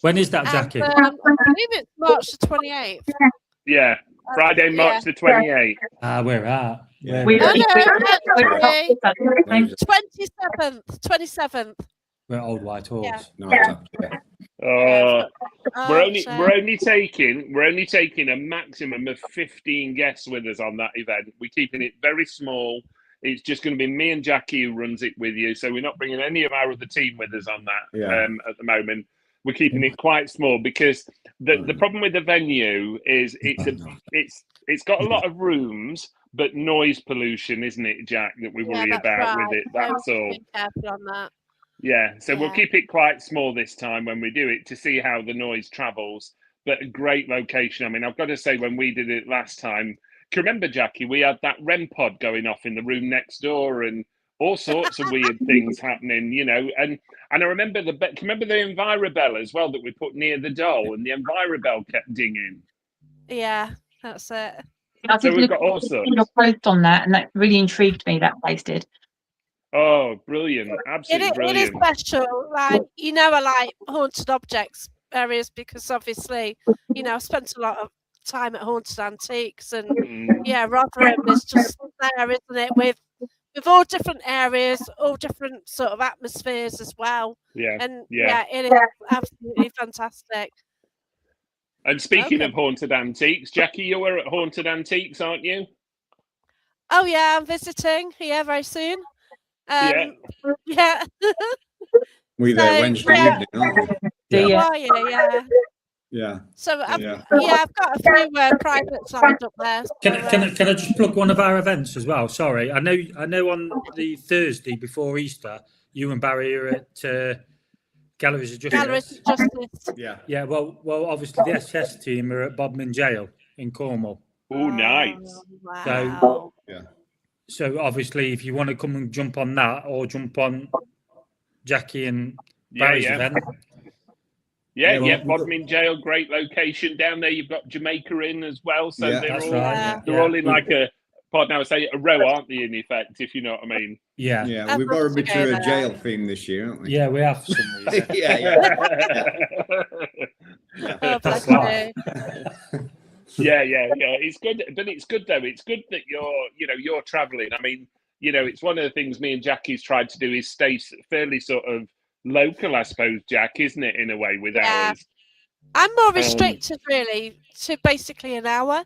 When is that, Jackie? I believe it's March the 28th. Yeah, Friday, March the 28th. We're at. Yeah. 27th. We're at Old White Horse. We're only taking a maximum of 15 guests with us on that event. We're keeping it very small. It's just going to be me and Jackie who runs it with you. So we're not bringing any of our other team with us on that at the moment. We're keeping it quite small because the problem with the venue is it's got a lot of rooms, but noise pollution, isn't it, Jack, that we worry about with it. That's all. Be careful on that. Yeah, so we'll keep it quite small this time when we do it to see how the noise travels. But a great location. I mean, I've got to say, when we did it last time, can you remember, Jackie, we had that REM pod going off in the room next door and all sorts of weird things happening, and I remember the EnviroBell as well that we put near the doll, and the EnviroBell kept dinging. Yeah, that's it. So we've got all sorts. Your post on that, and that really intrigued me. That place did. Oh, brilliant! Absolutely brilliant. It is special. Like I like haunted objects areas because obviously, I spent a lot of time at Haunted Antiques, and Rotherham is just there, isn't it? With all different areas, all different sort of atmospheres as well. It is absolutely fantastic. And speaking of Haunted Antiques, Jackie, you were at Haunted Antiques, aren't you? Oh yeah, I'm visiting. Yeah, very soon. We're there Wednesday evening, aren't we? Yeah. So I've got a few privates lined up there. So, can I just plug one of our events as well? Sorry, I know on the Thursday before Easter, you and Barry are at Galleries of Justice. Yeah. Well, obviously the SPS team are at Bodmin Jail in Cornwall. Oh, nice. Wow. So obviously, if you want to come and jump on that, or jump on Jackie and Barry's event. Bodmin Jail, great location down there. You've got Jamaica in as well, so they're all in like a row, aren't they? In effect, if you know what I mean. Yeah. We've got a bit of a jail theme this year, haven't we? Yeah, we have for some reason. Oh, bless you. Yeah. It's good, but it's good though. It's good that you're traveling. I mean, it's one of the things me and Jackie's tried to do is stay fairly sort of local, I suppose, Jack, isn't it, in a way with ours? I'm more restricted, really, to basically an hour.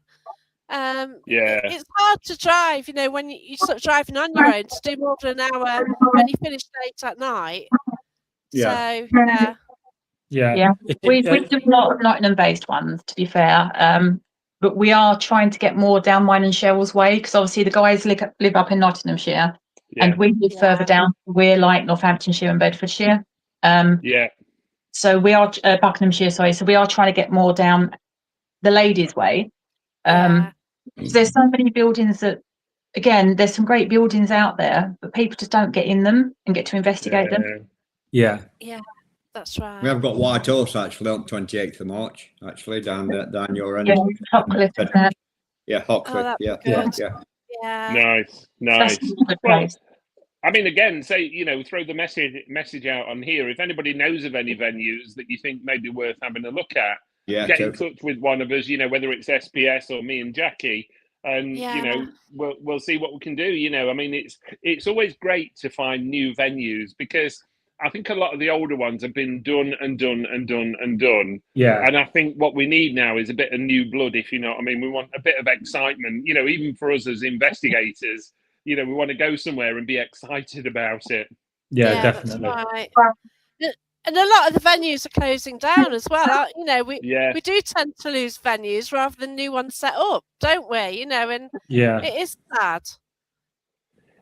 It's hard to drive, when you're sort of driving on your own to do more than an hour when you finish late at night. Yeah. So, yeah. We do a lot of Nottingham-based ones, to be fair. But we are trying to get more down mine and Cheryl's way, because obviously the guys live up in Nottinghamshire, and we live further down. We're like Northamptonshire and Bedfordshire. So we are Buckinghamshire, sorry. So we are trying to get more down the ladies' way. There's so many buildings that, again, there's some great buildings out there, but people just don't get in them and get to investigate them. Yeah, that's right. We have got White Horse actually on 28th of March, actually down your end. Yeah, Hotcliffe. Yeah, Hotcliffe. Nice. Well, I mean, again, throw the message out on here. If anybody knows of any venues that you think may be worth having a look at, get in touch with one of us, whether it's SPS or me and Jackie, and we'll see what we can do. I mean, it's always great to find new venues, because I think a lot of the older ones have been done. Yeah. And I think what we need now is a bit of new blood, if you know what I mean. We want a bit of excitement, even for us as investigators. We want to go somewhere and be excited about it. Yeah, definitely. That's right. And a lot of the venues are closing down as well. We do tend to lose venues rather than new ones set up, don't we? And it is sad.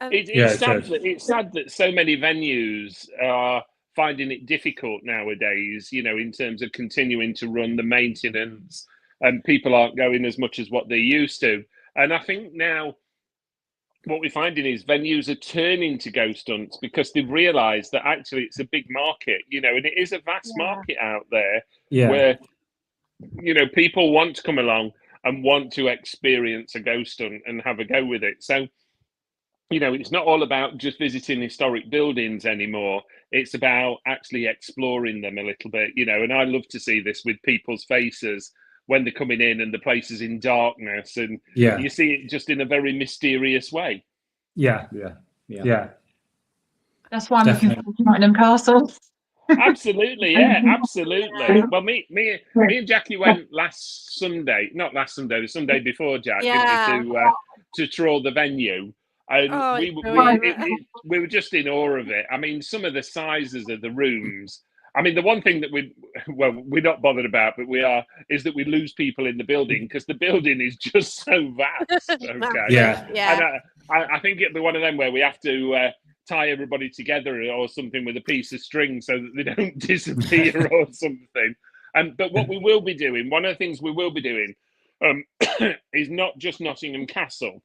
It's sad that so many venues are finding it difficult nowadays, in terms of continuing to run the maintenance, and people aren't going as much as what they used to. And I think now what we're finding is venues are turning to ghost hunts because they've realised that actually it's a big market, and it is a vast market out there where, people want to come along and want to experience a ghost hunt and have a go with it. So, it's not all about just visiting historic buildings anymore. It's about actually exploring them a little bit, and I love to see this with people's faces when they're coming in and the place is in darkness, and you see it just in a very mysterious way. Yeah. That's why I'm looking for Nottingham Castle. Absolutely. Well, me and Jackie went not last Sunday, the Sunday before, Jack, to tour the venue. And we were just in awe of it. I mean, some of the sizes of the rooms. I mean, the one thing that we're not bothered about, but is that we lose people in the building, because the building is just so vast. Okay. Yeah. And I think it'll be one of them where we have to tie everybody together or something with a piece of string so that they don't disappear or something. But what we will be doing, one of the things we will be doing, is not just Nottingham Castle.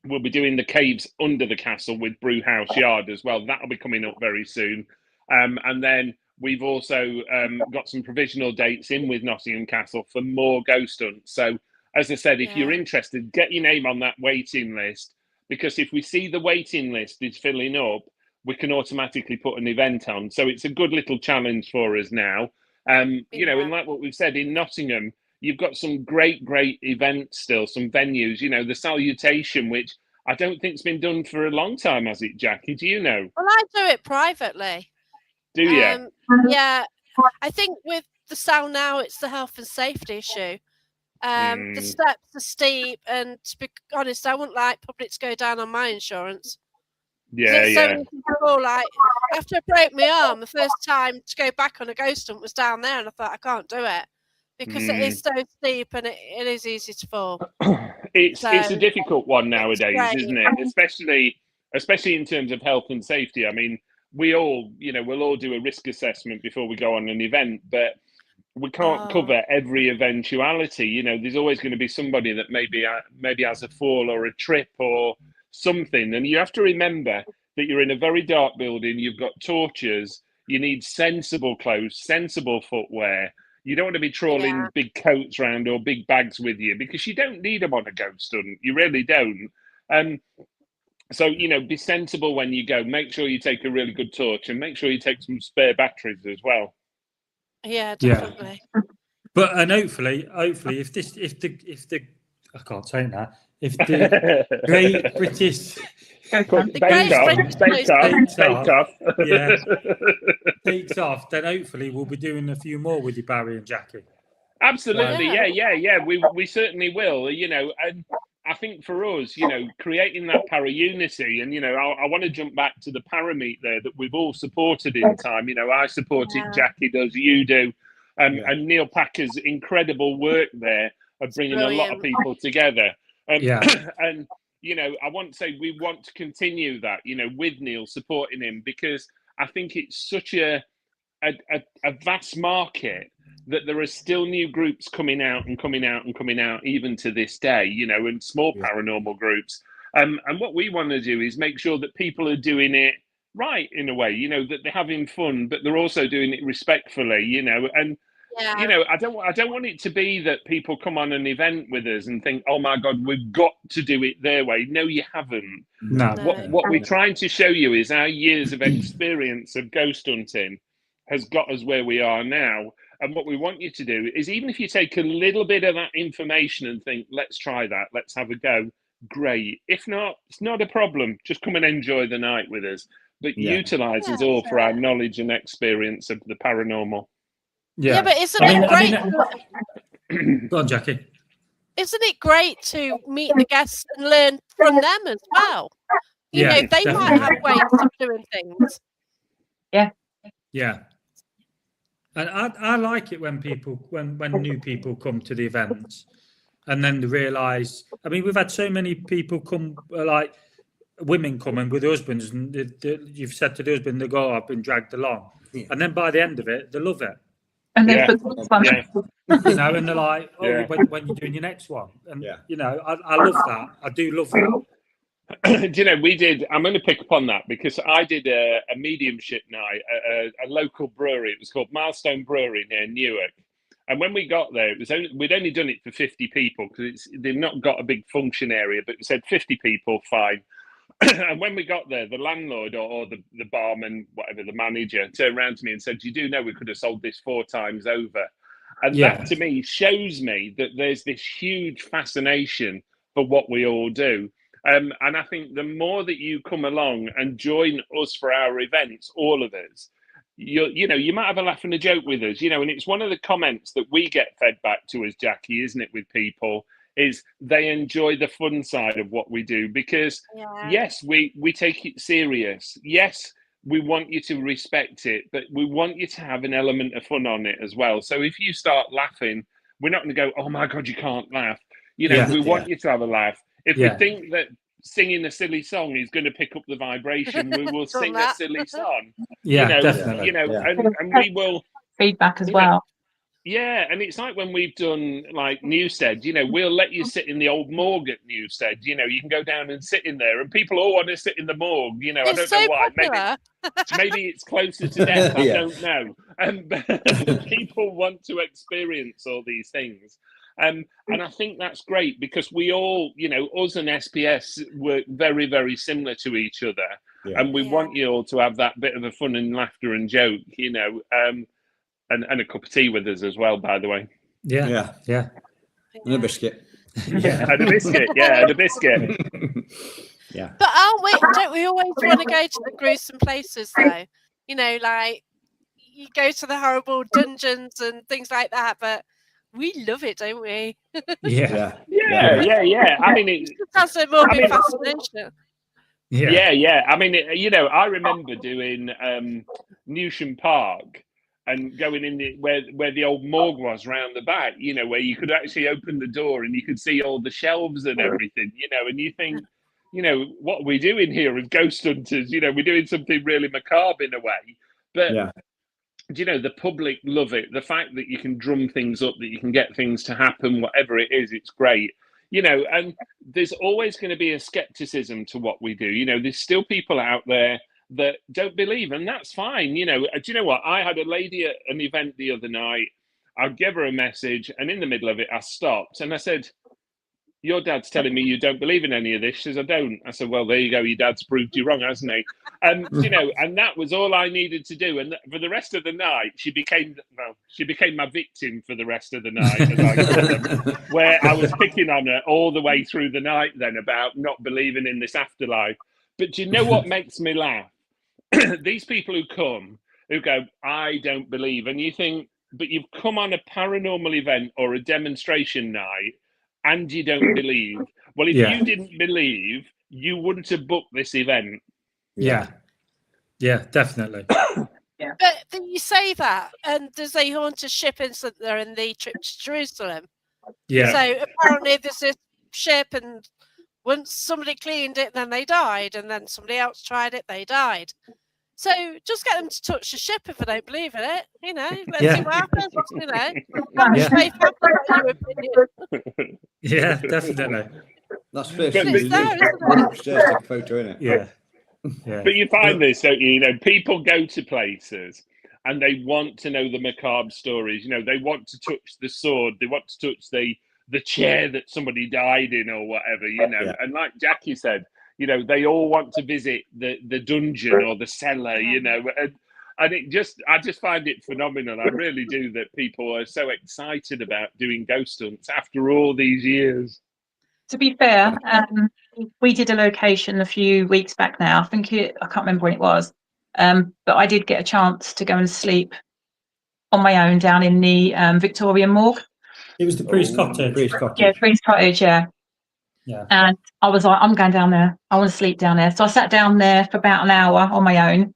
We'll be doing the caves under the castle with Brewhouse Yard as well. That'll be coming up very soon. And then we've also got some provisional dates in with Nottingham Castle for more ghost hunts. So, as I said, if you're interested, get your name on that waiting list, because if we see the waiting list is filling up, we can automatically put an event on. So it's a good little challenge for us now. And like what we've said, in Nottingham, you've got some great events still, some venues, the Salutation, which I don't think's been done for a long time, has it, Jackie? Do you know? Well, I do it privately. Do you? Yeah. I think with the sound now, it's the health and safety issue. The steps are steep, and to be honest, I wouldn't like public to go down on my insurance. So people, like, after I broke my arm, the first time to go back on a ghost hunt was down there, and I thought I can't do it because it is so steep and it is easy to fall. It's a difficult one nowadays, isn't it? Especially in terms of health and safety. I mean, we'll all do a risk assessment before we go on an event, but we can't cover every eventuality. There's always going to be somebody that maybe has a fall or a trip or something, and you have to remember that you're in a very dark building. You've got torches. You need sensible clothes, sensible footwear. You don't want to be trawling big coats around or big bags with you, because you don't need them on a ghost hunt. You really don't. So, be sensible when you go. Make sure you take a really good torch, and make sure you take some spare batteries as well. Yeah, definitely. But and hopefully, if the I can't say it now. If the Great British takes off, then hopefully we'll be doing a few more with you, Barry and Jackie. Absolutely, yeah. We certainly will. And I think for us, creating that para-unity, and I want to jump back to the para-meet there that we've all supported in time. I support it, Jackie does, you do, and Neil Packer's incredible work there of bringing a lot of people together. And I want to say we want to continue that, with Neil, supporting him, because I think it's such a vast market that there are still new groups coming out, even to this day, and small paranormal groups. And what we want to do is make sure that people are doing it right in a way, that they're having fun, but they're also doing it respectfully, and I don't want it to be that people come on an event with us and think, oh my God, we've got to do it their way. No, you haven't. No. What we're trying to show you is our years of experience of ghost hunting has got us where we are now. And what we want you to do is, even if you take a little bit of that information and think, let's try that, let's have a go, great. If not, it's not a problem. Just come and enjoy the night with us. But utilize us all for our knowledge and experience of the paranormal. Yeah, but isn't it great? Go on, Jackie. Isn't it great to meet the guests and learn from them as well? They definitely might have ways of doing things. Yeah. And I like it when new people come to the events, and then they realise. I mean, we've had so many people come, like women coming with husbands, and you've said to the husband, they go, "I've been dragged along," and then by the end of it, they love it. And then and they're like, "Oh, when you're doing your next one?" And I love that. I do love that. We did. I'm going to pick up on that because I did a mediumship night at a local brewery. It was called Milestone Brewery near Newark. And when we got there, we'd only done it for 50 people because they've not got a big function area, but we said 50 people, fine. And when we got there, the landlord or the barman, whatever, the manager, turned around to me and said, "You do know we could have sold this 4 times over." And that to me shows me that there's this huge fascination for what we all do. And I think the more that you come along and join us for our events, all of us, you might have a laugh and a joke with us, and it's one of the comments that we get fed back to us, Jackie, isn't it, with people, is they enjoy the fun side of what we do because, yes, we take it serious. Yes, we want you to respect it, but we want you to have an element of fun on it as well. So if you start laughing, we're not going to go, "Oh my God, you can't laugh." We want you to have a laugh. If we think that singing a silly song is going to pick up the vibration, we will sing a silly song. Definitely. And we will feedback as well. Yeah, and it's like when we've done like Newstead, we'll let you sit in the old morgue at Newstead. You can go down and sit in there, and people all want to sit in the morgue. I don't know why. Maybe it's closer to death. I don't know. But people want to experience all these things. And I think that's great because we all, us and SPS work very, very similar to each other. And we want you all to have that bit of a fun and laughter and joke, and a cup of tea with us as well, by the way. Yeah. And a biscuit. And a biscuit. And a biscuit. But don't we always want to go to the gruesome places though? Like you go to the horrible dungeons and things like that, but we love it, don't we? Yeah. I mean, it has a morbid fascination. Yeah. I mean, I remember doing Newsham Park and going in where the old morgue was round the back, where you could actually open the door and you could see all the shelves and everything, and you think, what are we doing here as ghost hunters? We're doing something really macabre in a way, but the public love it. The fact that you can drum things up, that you can get things to happen, whatever it is, it's great. And there's always going to be a skepticism to what we do. There's still people out there that don't believe, and that's fine. Do you know what? I had a lady at an event the other night. I gave her a message, and in the middle of it, I stopped and I said, your dad's telling me you don't believe in any of this. She says, I don't. I said, well, there you go. Your dad's proved you wrong, hasn't he? You know, and that was all I needed to do. And for the rest of the night, she became my victim for the rest of the night, as I call them, where I was picking on her all the way through the night then about not believing in this afterlife. But do you know what makes me laugh? These people who come, who go, I don't believe. And you think, but you've come on a paranormal event or a demonstration night, and you don't believe. Well, if you didn't believe, you wouldn't have booked this event. Yeah, definitely. Yeah. But you say that, and there's a haunted ship incident there in the trip to Jerusalem. Yeah. So apparently there's this ship, and once somebody cleaned it, then they died, and then somebody else tried it, they died. So just get them to touch the ship if they don't believe in it. You know, let's see what happens. You know, how much faith have you, in your opinion? Yeah, definitely. That's first. It's there, isn't it? Take a photo in it. Yeah. But you find this, don't you? You know, people go to places and they want to know the macabre stories. You know, they want to touch the sword, they want to touch the chair that somebody died in or whatever. You know, and like Jackie said, you know, they all want to visit the dungeon or the cellar. You know, and I just find it phenomenal. I really do, that people are so excited about doing ghost hunts after all these years. To be fair, we did a location a few weeks back now. I can't remember when it was, but I did get a chance to go and sleep on my own down in the Victoria Morgue. It was the Priest Cottage. Yeah, Priest Cottage, yeah. And I was like, I'm going down there. I want to sleep down there. So I sat down there for about an hour on my own,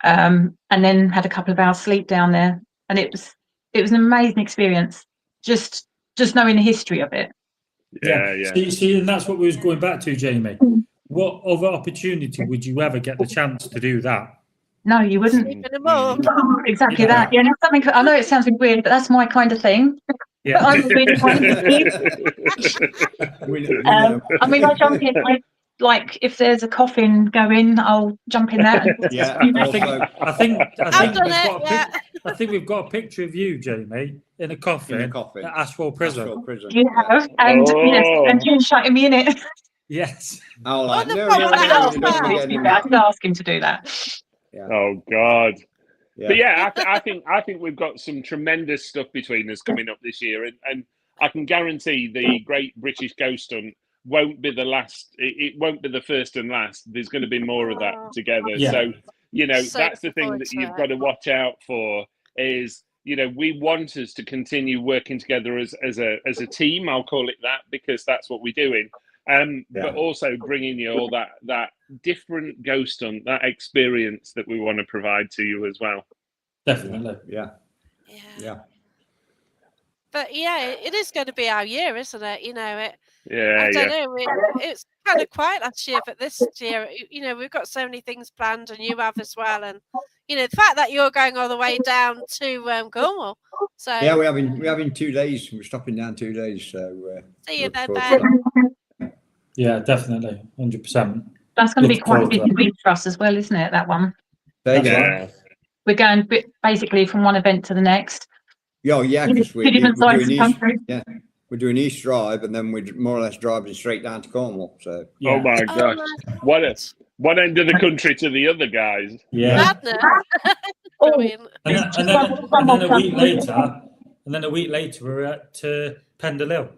and then had a couple of hours sleep down there. And it was an amazing experience, just knowing the history of it. Yeah. See, and that's what we was going back to, Jamie. What other opportunity would you ever get the chance to do that? No, you wouldn't. Sleep in a morgue. Exactly that. Yeah, something. I know it sounds weird, but that's my kind of thing. Yeah. But I'm really kind of I mean, I jump in. Like if there's a coffin going, I'll jump in that. I think we've got a picture of you, Jamie, in a coffin at Ashwell Prison. You have, and and you shutting me in it. Yes. I did ask him to do that. Yeah. Oh God. Yeah. But yeah, I think we've got some tremendous stuff between us coming up this year, and I can guarantee the Great British Ghost Hunt won't be the last. It won't be the first and last. There's going to be more of that together. Yeah. So you know, that's the thing that you've got to watch out for. Is, you know, we want us to continue working together as a team. I'll call it that, because that's what we're doing. But also bringing you all that different ghost hunt, that experience that we want to provide to you as well. Definitely. Yeah. But yeah, it is going to be our year, isn't it? You know, I don't know. It's kind of quiet last year, but this year, you know, we've got so many things planned, and you have as well. And you know, the fact that you're going all the way down to Cornwall. So yeah, we're having 2 days. We're stopping down 2 days. So see you then, Ben. Yeah, definitely, 100%. That's going to be quite a busy week for us as well, isn't it? That one. Yeah. We're going basically from one event to the next. Yeah, because we're doing East Drive, and then we're more or less driving straight down to Cornwall. So oh my gosh, one end of the country to the other, guys. Yeah. And then a week later, we're at Pendle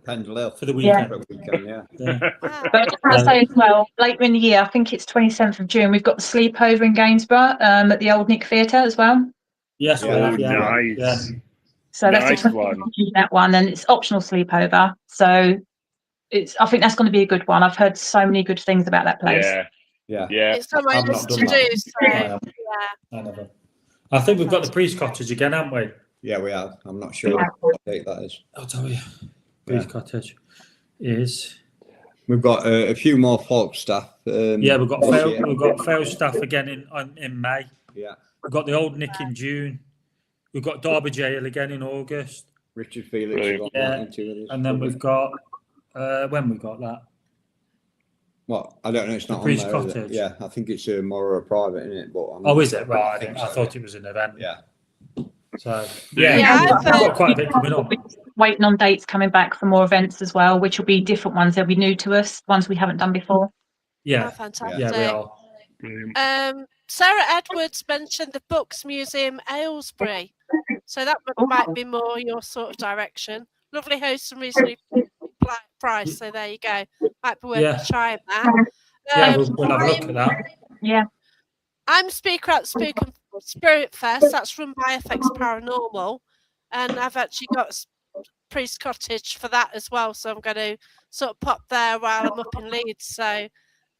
for the weekend. But I say as well, later in the year, I think it's 27th of June, we've got the sleepover in Gainsborough at the Old Nick Theatre as well. Yes, nice. Yeah. So that's that one, and it's optional sleepover. So I think that's going to be a good one. I've heard so many good things about that place. Yeah. It's so much to do. So I think we've got the Priest Cottage again, haven't we? Yeah, we have. I'm not sure what date that is. I'll tell you. Priest Cottage is. We've got a few more folk stuff. We've got fail stuff again in May. Yeah. We've got the Old Nick in June. We've got Derby Jail again in August. Richard Felix. And then we've got when we got that. What? I don't know. It's not on Priest there, Cottage. Yeah, I think it's more of a private, isn't it? But is it? Right. I thought it was an event. Yeah. So we've got quite a bit coming up. waiting on dates coming back for more events as well, which will be different ones. They'll be new to us, ones we haven't done before. Yeah, oh, fantastic. Yeah, we are. Sarah Edwards mentioned the Books Museum Aylesbury, so that might be more your sort of direction. Lovely host and reasonably priced, so there you go. Might be worth trying that. Yeah, we'll have a look at that. Yeah. I'm speaker at Spook and Spirit Fest. That's run by FX Paranormal, and I've actually got Priest Cottage for that as well. So I'm going to sort of pop there while I'm up in Leeds. So,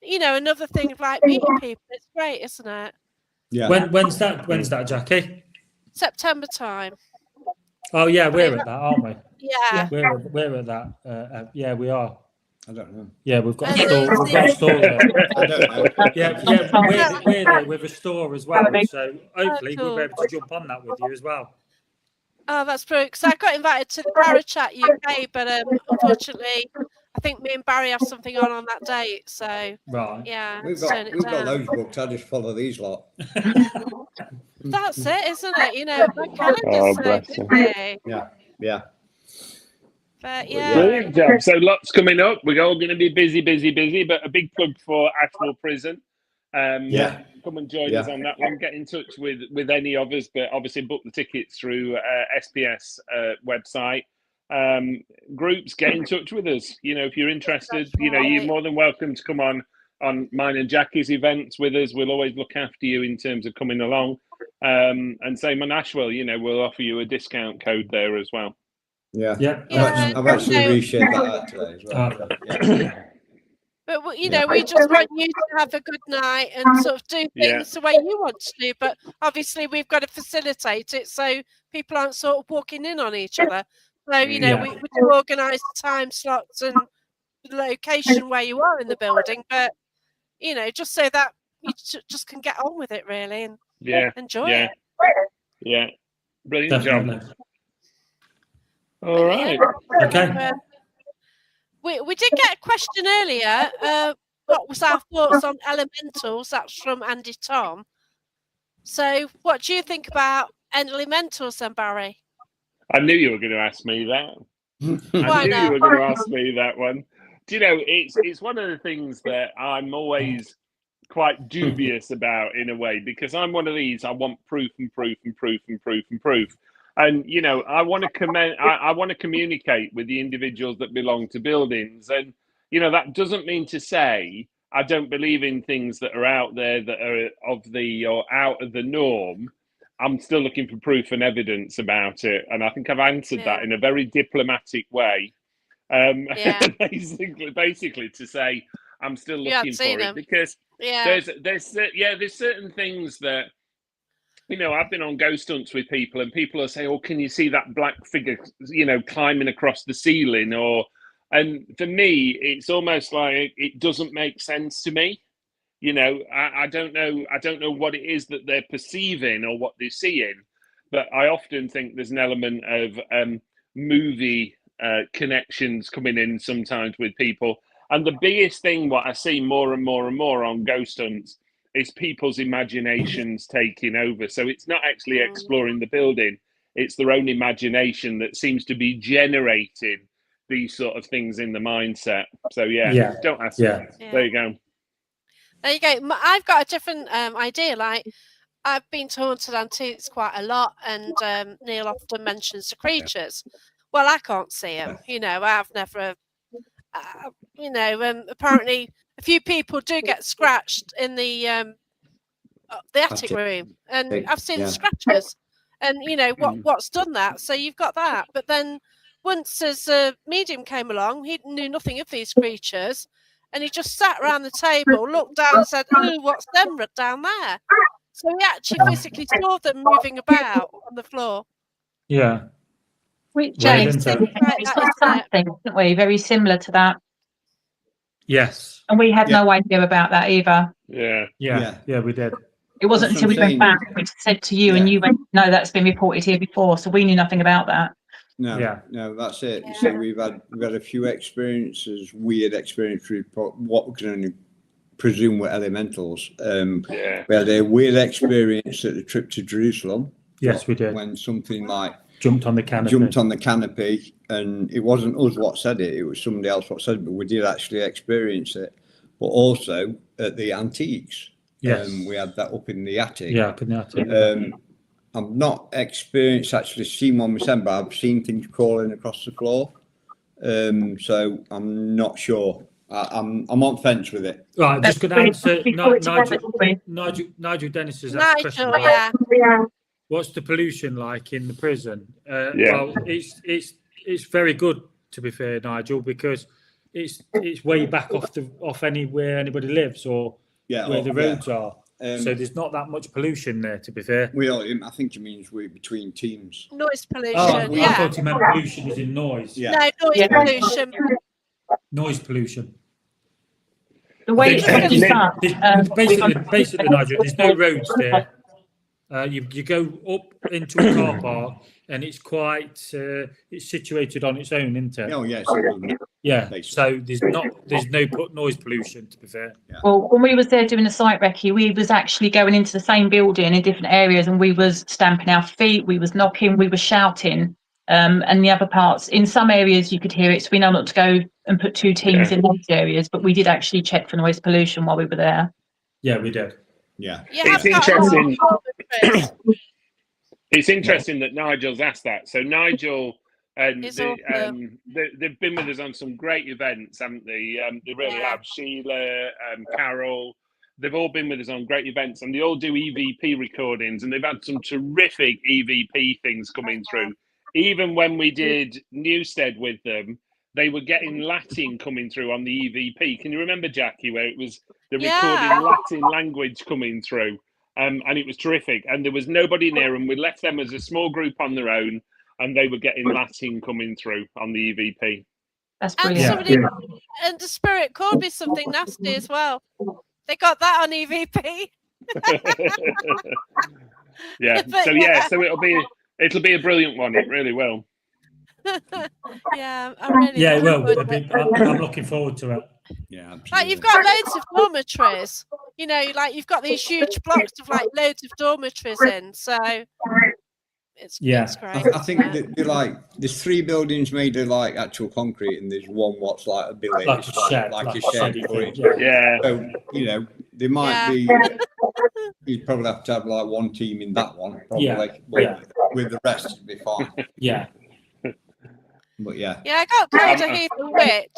you know, another thing of like meeting people. It's great, isn't it? Yeah. When's that, Jackie? September time. Oh yeah, we're at that, aren't we? Yeah. We're at that. Yeah, we are. I don't know. Yeah, we've got a store there. I don't know. Yeah, we're there with a store as well. So hopefully we'll be able to jump on that with you as well. Oh, that's brilliant. Because I got invited to the Parachat UK, but unfortunately, I think me and Barry have something on that date. So right, yeah, we've got those books. I just follow these lot. That's it, isn't it? You know, my calendar's so busy. Yeah. But yeah, brilliant job. So lots coming up. We're all going to be busy. But a big plug for Ashmore Prison. Come and join us on that one. Get in touch with any of us, but obviously book the tickets through SPS website. Groups, get in touch with us. You know, if you're interested, you know, you're more than welcome to come on mine and Jackie's events with us. We'll always look after you in terms of coming along. And same on Ashwell, you know, we'll offer you a discount code there as well. Yeah. I've actually reshared that out today as well. But you know, we just want you to have a good night and sort of do things the way you want to do. But obviously, we've got to facilitate it so people aren't sort of walking in on each other. So you know, we do organise time slots and the location where you are in the building. But you know, just so that you just can get on with it really and enjoy it. Yeah, brilliant job. All right. Okay. We did get a question earlier. What was our thoughts on elementals? That's from Andy Tom. So what do you think about elementals then, Barry? I knew you were going to ask me that. Why not? You were going to ask me that one. Do you know, it's one of the things that I'm always quite dubious about in a way, because I'm one of these, I want proof and proof and proof and proof and proof. And, you know, I want to communicate with the individuals that belong to buildings. And, you know, that doesn't mean to say I don't believe in things that are out there that are out of the norm. I'm still looking for proof and evidence about it. And I think I've answered that in a very diplomatic way. Basically to say I'm still looking for it. Because there's certain things that, you know, I've been on ghost hunts with people and people will say, oh, can you see that black figure, you know, climbing across the ceiling? And for me, it's almost like it doesn't make sense to me. You know, I don't know what it is that they're perceiving or what they're seeing, but I often think there's an element of movie connections coming in sometimes with people. And the biggest thing, what I see more and more and more on ghost hunts, is people's imaginations taking over. So it's not actually exploring the building, it's their own imagination that seems to be generating these sort of things in the mindset. So don't ask me. There you go. There you go. I've got a different idea. Like, I've been to Haunted Antiques quite a lot, and Neil often mentions the creatures. Well, I can't see them. You know, I've never, you know, apparently a few people do get scratched in the attic room, and I've seen the scratches. And you know what's done that. So you've got that. But then once as a medium came along, he knew nothing of these creatures, and he just sat around the table, looked down, and said, "Oh, what's them down there?" So he actually physically saw them moving about on the floor. Yeah. James, we saw something, didn't we? Very similar to that. Yes. And we had no idea about that either. Yeah, we did. It wasn't until we went back, which said to you, and you went, "No, that's been reported here before," so we knew nothing about that. No, that's it. You see, we've had a few experiences, weird experiences with what we can only presume were elementals. We had a weird experience at the trip to Jerusalem. Yes, we did. When something like jumped on the canopy, and it wasn't us what said it. It was somebody else what said it, but we did actually experience it. But also at the antiques. Yes. We had that up in the attic. Yeah, up in the attic. I've not experienced actually seen one myself, but I've seen things crawling across the floor. So I'm not sure. I'm on fence with it. Right, I'm just going to answer Nigel Dennis's question. Yeah. What's the pollution like in the prison? Well, it's very good, to be fair, Nigel, because it's way back off anywhere anybody lives or where the roads are. So there's not that much pollution there, to be fair. I think he means we're between teams. Noise pollution. I thought he meant pollution as in noise. Yeah. No, noise pollution. Noise pollution. The way basically, Nigel, there's no roads there. You go up into a car park, and it's quite it's situated on its own, isn't it? Oh yes. Yeah. So there's no noise pollution, to be fair. Yeah. Well, when we was there doing the site recce, we was actually going into the same building in different areas, and we was stamping our feet, we was knocking, we was shouting. And the other parts, in some areas you could hear it, so we know not to go and put two teams in those areas, but we did actually check for noise pollution while we were there. Yeah, we did. Yeah. It's interesting. It's interesting that Nigel's asked that. So Nigel and they've been with us on some great events, haven't they? They really have. Sheila, Carol, they've all been with us on great events, and they all do EVP recordings, and they've had some terrific EVP things coming through. Even when we did Newstead with them, they were getting Latin coming through on the EVP. Can you remember, Jackie, where it was the recording Latin language coming through? And it was terrific. And there was nobody near them. We left them as a small group on their own, and they were getting Latin coming through on the EVP. That's brilliant. And the Spirit called me something nasty as well. They got that on EVP. So it'll be a brilliant one. It really will. I'm really it will. I'm looking forward to it. Yeah, absolutely. Like you've got loads of dormitories. You know, like you've got these huge blocks of like loads of dormitories in. So it's great. I think that there's 3 buildings made of like actual concrete, and there's one what's like a building, like a shed for it. Yeah. So there might be. You'd probably have to have like one team in that one, probably. With the rest, it'd be fine. Yeah. But I got called a heathen witch.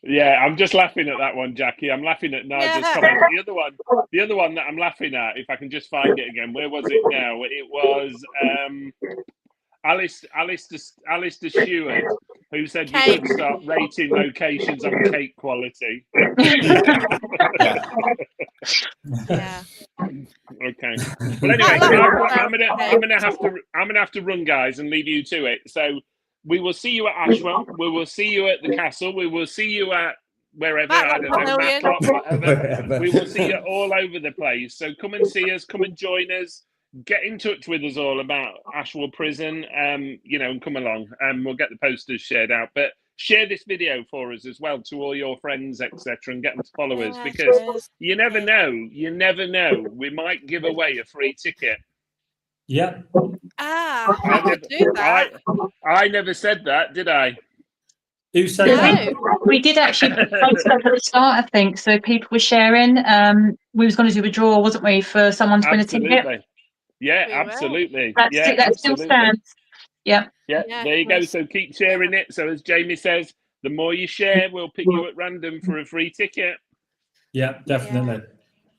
Yeah, I'm just laughing at that one, Jackie. I'm laughing at Nigel's comment. The other one that I'm laughing at, if I can just find it again, where was it now? It was Alistair Stewart, who said we should start rating locations on cake quality. Okay. Well, anyway, I'm gonna have to run, guys, and leave you to it. So we will see you at Ashwell. We will see you at the castle. We will see you at wherever. I don't know, Matlock, whatever. We will see you all over the place. So come and see us. Come and join us. Get in touch with us all about Ashwell Prison. And come along. We'll get the posters shared out. But share this video for us as well to all your friends, etc., and get them to follow us, because you never know. You never know. We might give away a free ticket. Yeah. I could do that. I never said that, did I? Who said that? We did actually post up at the start, I think. So people were sharing. We was going to do a draw, wasn't we, for someone to win a ticket? Yeah, absolutely. That still stands. Yeah. There you go. So keep sharing it. So as Jamie says, the more you share, we'll pick you at random for a free ticket. Yeah, definitely.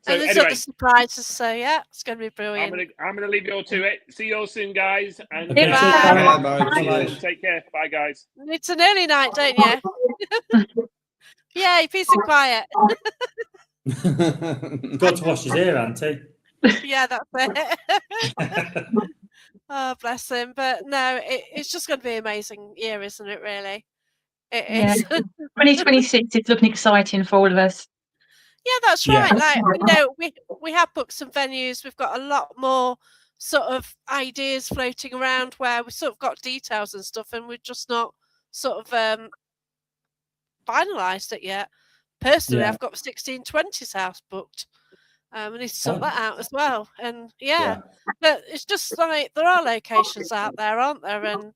So and there's other surprises, so it's going to be brilliant. I'm going to leave you all to it. See you all soon, guys. And Bye. Take care. Bye, guys. It's an early night, don't you? Yay, peace and quiet. Got to wash his hair, Auntie. Yeah, that's it. Oh, bless him. But no, it's just going to be an amazing year, isn't it, really? It is. 2026 is looking exciting for all of us. Yeah, that's right. Like, we have booked some venues. We've got a lot more sort of ideas floating around where we've sort of got details and stuff, and we're just not sort of finalised it yet. Personally, I've got 1620's house booked. and he's sort that out as well. And but it's just like there are locations out there, aren't there? And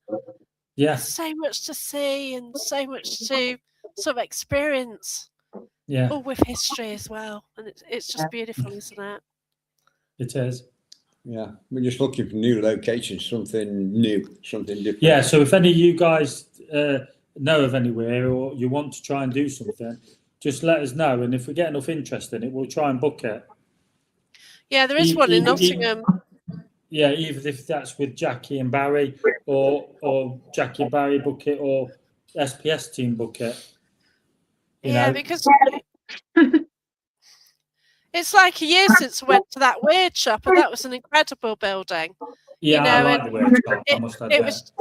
there's so much to see and so much to sort of experience. Yeah, all with history as well, and it's just beautiful, isn't it? It is. Yeah, we're just looking for new locations, something new, something different. Yeah, so if any of you guys know of anywhere or you want to try and do something, just let us know, and if we get enough interest in it, we'll try and book it. Yeah, there is one in Nottingham. Either if that's with Jackie and Barry, or Jackie and Barry book it, or SPS team book it. You know? Because it's like a year since we went to that weird shop, and that was an incredible building. Yeah, I like the weird shop. I must admit. It was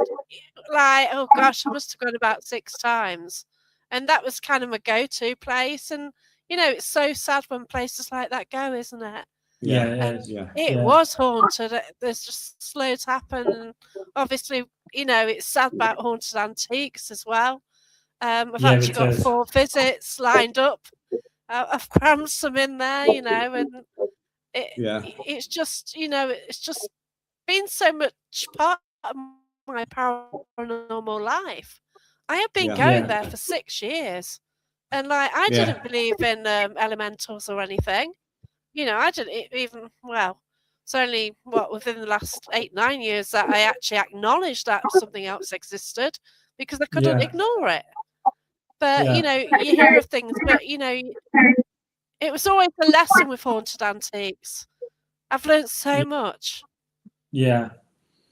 like, oh gosh, I must have gone about 6 times, and that was kind of my go-to place. And it's so sad when places like that go, isn't it? It was haunted. There's just loads happen, and obviously, it's sad about haunted antiques as well. I've actually got 4 visits lined up. I've crammed some in there, and it's just, it's just been so much part of my paranormal life. I have been going there for 6 years, and I didn't believe in elementals or anything. I didn't even. Well, it's only within the last 8-9 years that I actually acknowledged that something else existed, because I couldn't ignore it. But you hear of things, but it was always a lesson with haunted antiques. I've learned so much. Yeah.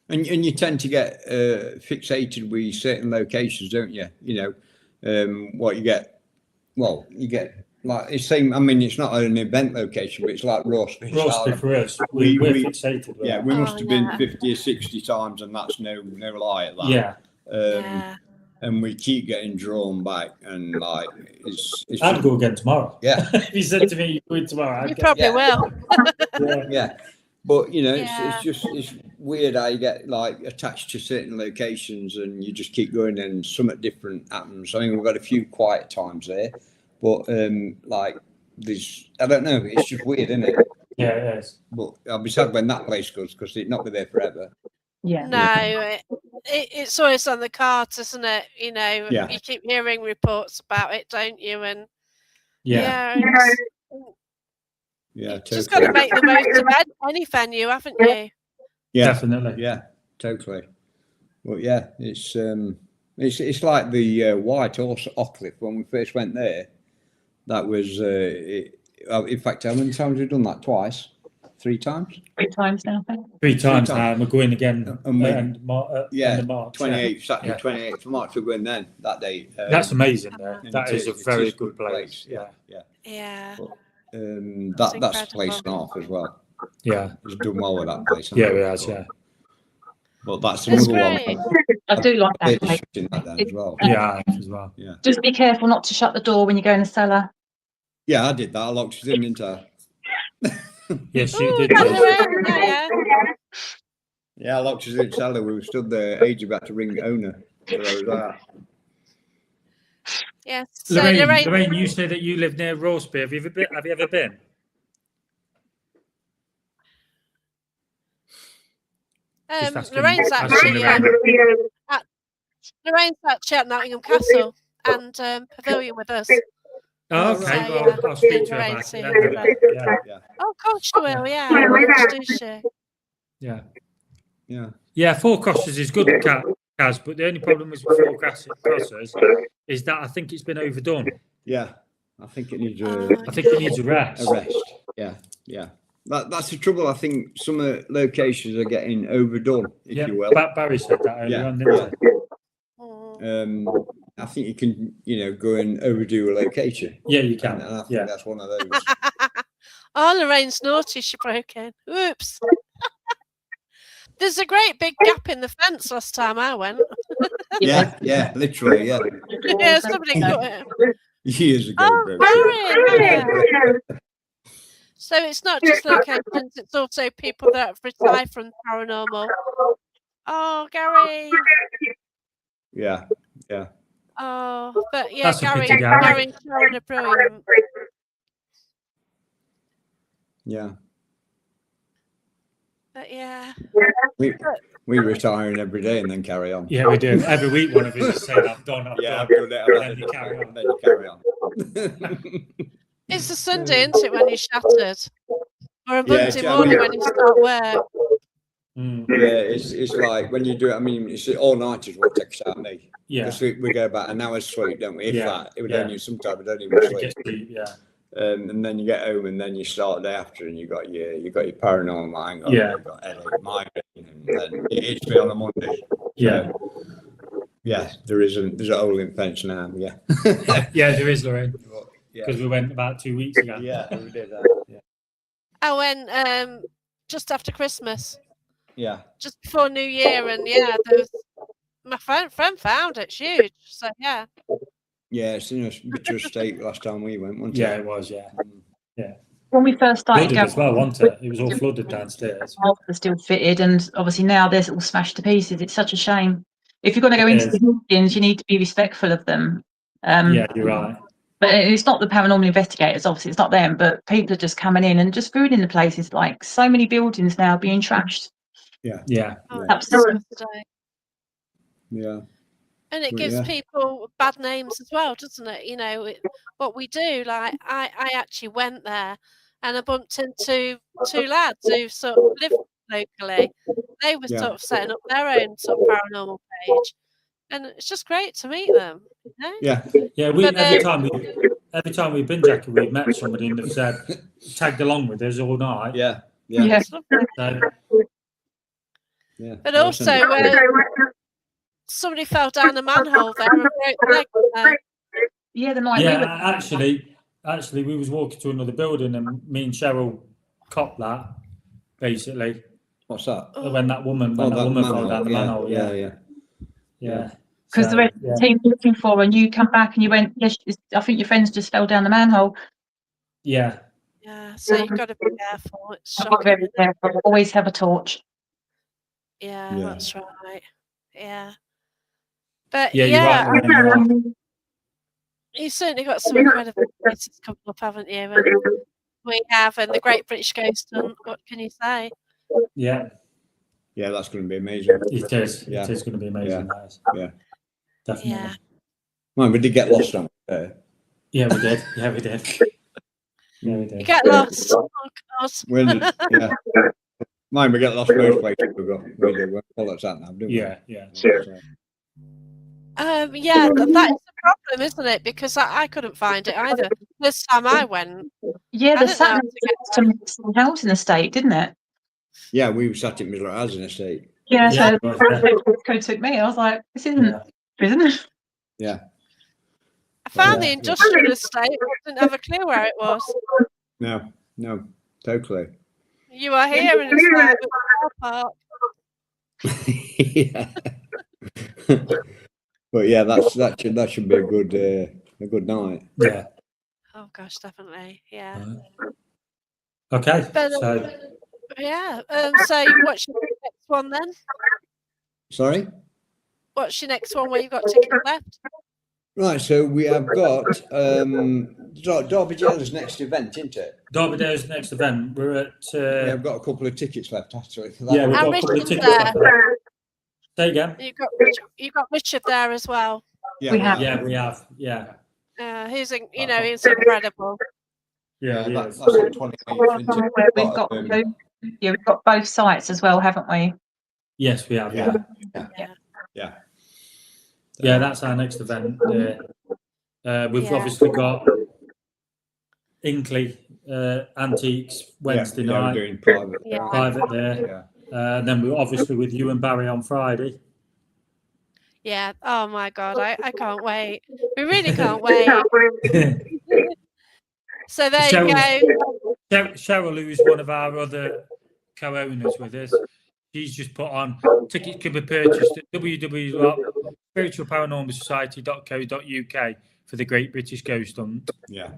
And you tend to get fixated with certain locations, don't you? What you get. Well, you get like it's same. I mean, it's not an event location, but it's like Roastbeef. Roastbeef for us. We're fixated. Yeah, we must have been 50 or 60 times, and that's no lie at that. Yeah. And we keep getting drawn back, and like it's I'd go again tomorrow. Yeah. If you said to me you're going tomorrow, you probably will. Yeah. But it's weird how you get like attached to certain locations, and you just keep going, and something different happens. I think we've got a few quiet times there, but like there's, I don't know, it's just weird, isn't it? Yeah, it is. But I'll be sad when that place goes, because it'd not be there forever. Yeah. No, it's always on the cards, isn't it? You keep hearing reports about it, don't you? And just got to make the most of any venue, haven't you? Yeah, definitely. Yeah, totally. Well, yeah, it's like the White Horse Ockcliffe when we first went there. That was, in fact, how many times have we done that? Twice? 3 times? 3 times now, I think. 3 times now. We're going again. And March, 28th, Saturday, 28th of March. We're going then that day. That's amazing. That is a very good place. Yeah. But, that's place and off as well. Yeah, he's done well with that place. Yeah, he has. Yeah. Well, that's another one. I do like that place. That as well. Yeah, as well. Yeah. Just be careful not to shut the door when you go in the cellar. Yeah, I did that. I locked it in, didn't I? Yes, you did. Yeah, I locked it in the cellar. We were stood there ages about to ring the owner. So I was there. Yes. So Lorraine, you say that you live near Roastbeef. Have you ever been? Lorraine's actually at Nottingham Castle and Pavilion with us. Oh, okay. Well, I'll speak to her about it. Yeah. Oh, of course you will. Yeah. I'll introduce you. Yeah. 4 Crosses is good, Kaz, but the only problem with 4 Crosses is that I think it's been overdone. Yeah, I think it needs a rest. Yeah. That's the trouble. I think some locations are getting overdone, if you will. Barry said that earlier on, didn't he? I think you can, go and overdo a location. Yeah, you can. And I think that's one of those. Oh, Lorraine's naughty. She broke in. Oops. There's a great big gap in the fence last time I went. yeah, literally, yeah. Yeah, somebody got it. Years ago. Oh, Barry. So it's not just locations, it's also people that have retired from paranormal. Oh, Gary. Yeah. Oh, but yeah, That's Gary and Sharon are brilliant. Yeah. But yeah. We retire every day and then carry on. Yeah, we do. Every week one of us is saying, I've done it. I've done it. And then you carry on. Then you carry on. It's a Sunday, isn't it, when you're shattered? Or a Monday morning when you start work. Yeah, it's like when you do it, I mean, it's all night is what takes out me. Yeah. Because we get about an hour's sleep, don't we? If that, it would only sometimes we don't even sleep. Yeah. And then you get home and then you start the day after and you got your paranormal angle, you've got headache, migraine, and then it hits me on a Monday. Yeah. Yeah, there's a hole in fence now. Yeah. Yeah, there is, Lorraine. Because we went about 2 weeks ago. Yeah, we did that. Yeah. I went just after Christmas. Yeah. Just before New Year, and there was my friend found it. It's huge. So yeah. Yeah, it's in a bit of a state last time we went, wasn't it? Yeah, it was. Yeah. Yeah. When we first started flooded as well, wasn't it? It was all flooded downstairs. They're still fitted, and obviously now they're all smashed to pieces. It's such a shame. If you're going to go into the buildings, you need to be respectful of them. Yeah, you're right. But it's not the paranormal investigators, obviously, it's not them, but people are just coming in and just ruining the places. Like so many buildings now being trashed. Yeah. Yeah. Absolutely. Yeah. And it gives people bad names as well, doesn't it? You know, what we do. Like I actually went there and I bumped into two lads who sort of live locally. They were sort of setting up their own sort of paranormal page. And it's just great to meet them. You know? Yeah. Yeah, every time we've been, Jackie, we've met somebody and they've said, tagged along with us all night. Yeah. Yeah. So, yeah. But also, somebody fell down a manhole there and broke the leg. Yeah, the night. Yeah, actually, we was walking to another building and me and Cheryl copped that, basically. What's that? When that woman fell down the manhole. Yeah. Because the rest of the team looking for, and you come back and you went, yes, I think your friends just fell down the manhole. Yeah. Yeah, so you've got to be careful. It's shocking. Very careful. Always have a torch. Yeah, that's right. Yeah. But you're right. You've certainly got some incredible places coming up, haven't you? And we have, and the Great British Ghost Hunt. What can you say? Yeah. Yeah, that's going to be amazing. It is. Yeah. It is going to be amazing. Yeah. Definitely. Yeah. Well, we did get lost on there. Yeah, we did. Yeah, we did. Yeah, we did. You get lost. Oh, God. Yeah. Mine, we get lost most places we go. We do. We'll call it that now, don't we? Yeah. Yeah, that is the problem, isn't it? Because I couldn't find it either. This time I went. Yeah, the sat to housing estate, didn't it? Yeah, we sat in Midlands housing estate. Yeah, so it took me. I was like, this isn't it? Yeah. I found the industrial estate, but didn't have a clue where it was. No, totally. You are here and it's like a car park. Yeah. But yeah, that should be a good night. Yeah. Oh gosh, definitely. Yeah. Okay. But, so so what's your next one then? Sorry? What's your next one where you've got tickets left? Right, so we have got Derby Jail's next event, isn't it? Derby Jail's next event. We're at. Yeah, I've got a couple of tickets left actually. Yeah, we've got a couple of tickets left. Say again. You got Richard there as well. Yeah, we have. Yeah, we have. Yeah. He's incredible. Yeah, that's the 28th. We've got both sites as well, haven't we? Yes, we have. Yeah, that's our next event. We've obviously got Inkley Antiques Wednesday night. We're doing private there. Then we're obviously with you and Barry on Friday. Yeah. Oh my God, I can't wait. We really can't wait. So there you go. Cheryl, who's one of our other co-owners with us, she's just put on tickets can be purchased at www.spiritualparanormalsociety.co.uk for the Great British Ghost Hunt. Yeah.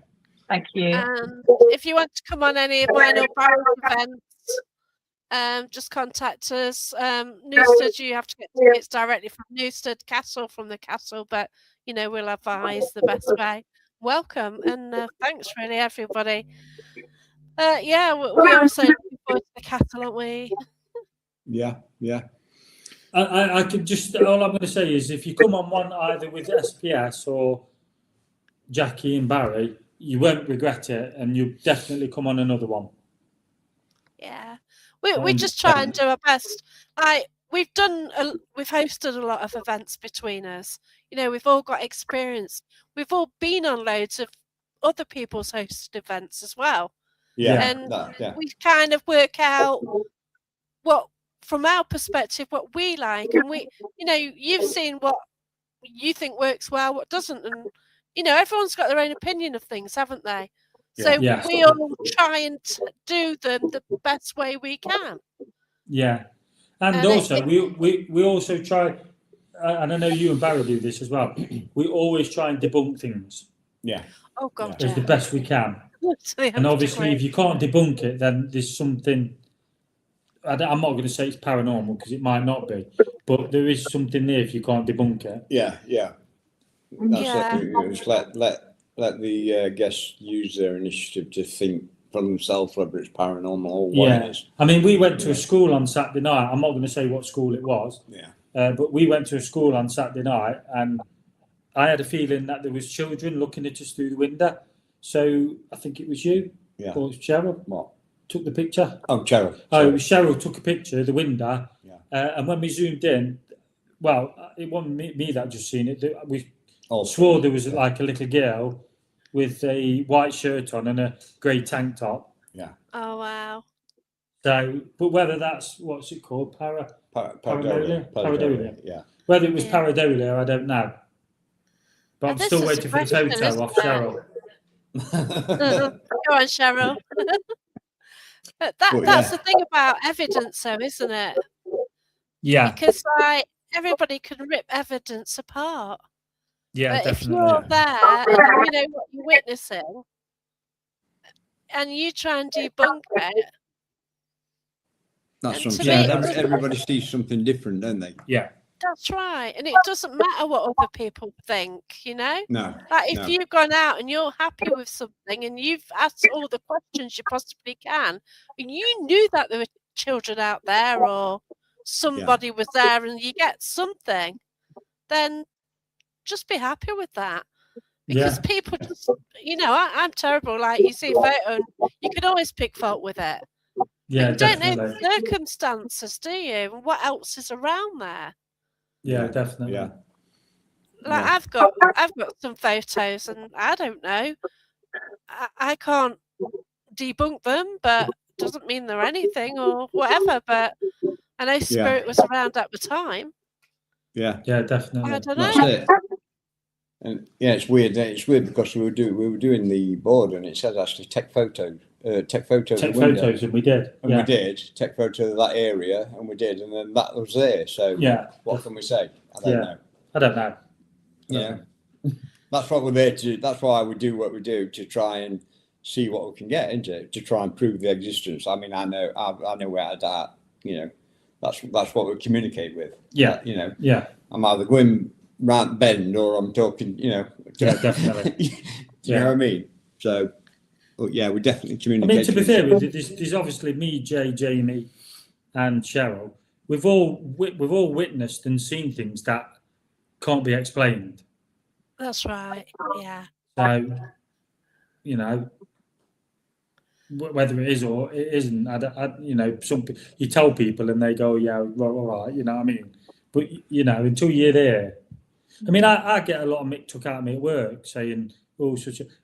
Thank you. And if you want to come on any of mine or Barry's events, just contact us. Newstead, you have to get tickets directly from Newstead Castle, from the castle, but we'll advise the best way. Welcome and thanks really everybody. Yeah, we also looking forward to the cattle, aren't we? Yeah. I could just, all I'm going to say is if you come on one either with SPS or Jackie and Barry, you won't regret it, and you'll definitely come on another one. Yeah, we just try and do our best. We've hosted a lot of events between us. We've all got experience. We've all been on loads of other people's hosted events as well. And we kind of work out what, from our perspective, what we like, and you've seen what you think works well, what doesn't, and everyone's got their own opinion of things, haven't they? So we all try and do them the best way we can. Yeah, and also we also try, and I know you and Barry do this as well. We always try and debunk things. Yeah. Oh God. As the best we can. And obviously, if you can't debunk it, then there's something. I'm not going to say it's paranormal because it might not be, but there is something there if you can't debunk it. Yeah. That's it. Just let the guests use their initiative to think for themselves whether it's paranormal or what it is. I mean, we went to a school on Saturday night. I'm not going to say what school it was. But we went to a school on Saturday night, and I had a feeling that there was children looking at us through the window. So I think it was you, or Cheryl. What? Took the picture. Oh, Cheryl. Oh, Cheryl took a picture of the window, and when we zoomed in, well, it wasn't me that just seen it. We swore there was like a little girl with a white shirt on and a grey tank top. Yeah. Oh wow. So, but whether that's what's it called, pareidolia. Yeah. Whether it was pareidolia, I don't know. But I'm still waiting for the photo off Cheryl. Go on, Cheryl. But that's the thing about evidence, though, isn't it? Yeah. Because everybody can rip evidence apart. Yeah, but definitely. If you're there and you know what you're witnessing, and you try and debunk it, that's something. Everybody sees something different, don't they? Yeah. That's right, and it doesn't matter what other people think, No. Like if you've gone out and you're happy with something, and you've asked all the questions you possibly can, and you knew that there were children out there or somebody was there, and you get something, then just be happy with that. Because people just, I'm terrible. Like you see a photo, and you can always pick fault with it. Yeah, you don't know the circumstances, do you? And what else is around there? Yeah, definitely. Yeah. Like I've got some photos, and I don't know. I can't debunk them, but doesn't mean they're anything or whatever. But I know spirit was around at the time. Yeah. Yeah, definitely. I don't know. That's it. And it's weird. It's weird because we were doing the board, and it says actually take photos. Take photos, and we did. And we did take photos of that area, and we did, and then that was there. So what can we say? I don't know. I don't know. Yeah, that's what we're there to do. That's why we do what we do, to try and see what we can get, isn't it? To try and prove the existence. I mean, I know where that. That's what we communicate with. Yeah. I'm either going round the bend or I'm talking. Yeah, definitely. You know what I mean? So. But yeah, we definitely communicate. I mean, to be fair, there's obviously me, Jay, Jamie, and Cheryl. We've all witnessed and seen things that can't be explained. That's right. Yeah. So, whether it is or it isn't, you tell people and they go, "Yeah, all right," you know what I mean? But until you're there, I mean, I get a lot of mick took out of me at work saying. Oh,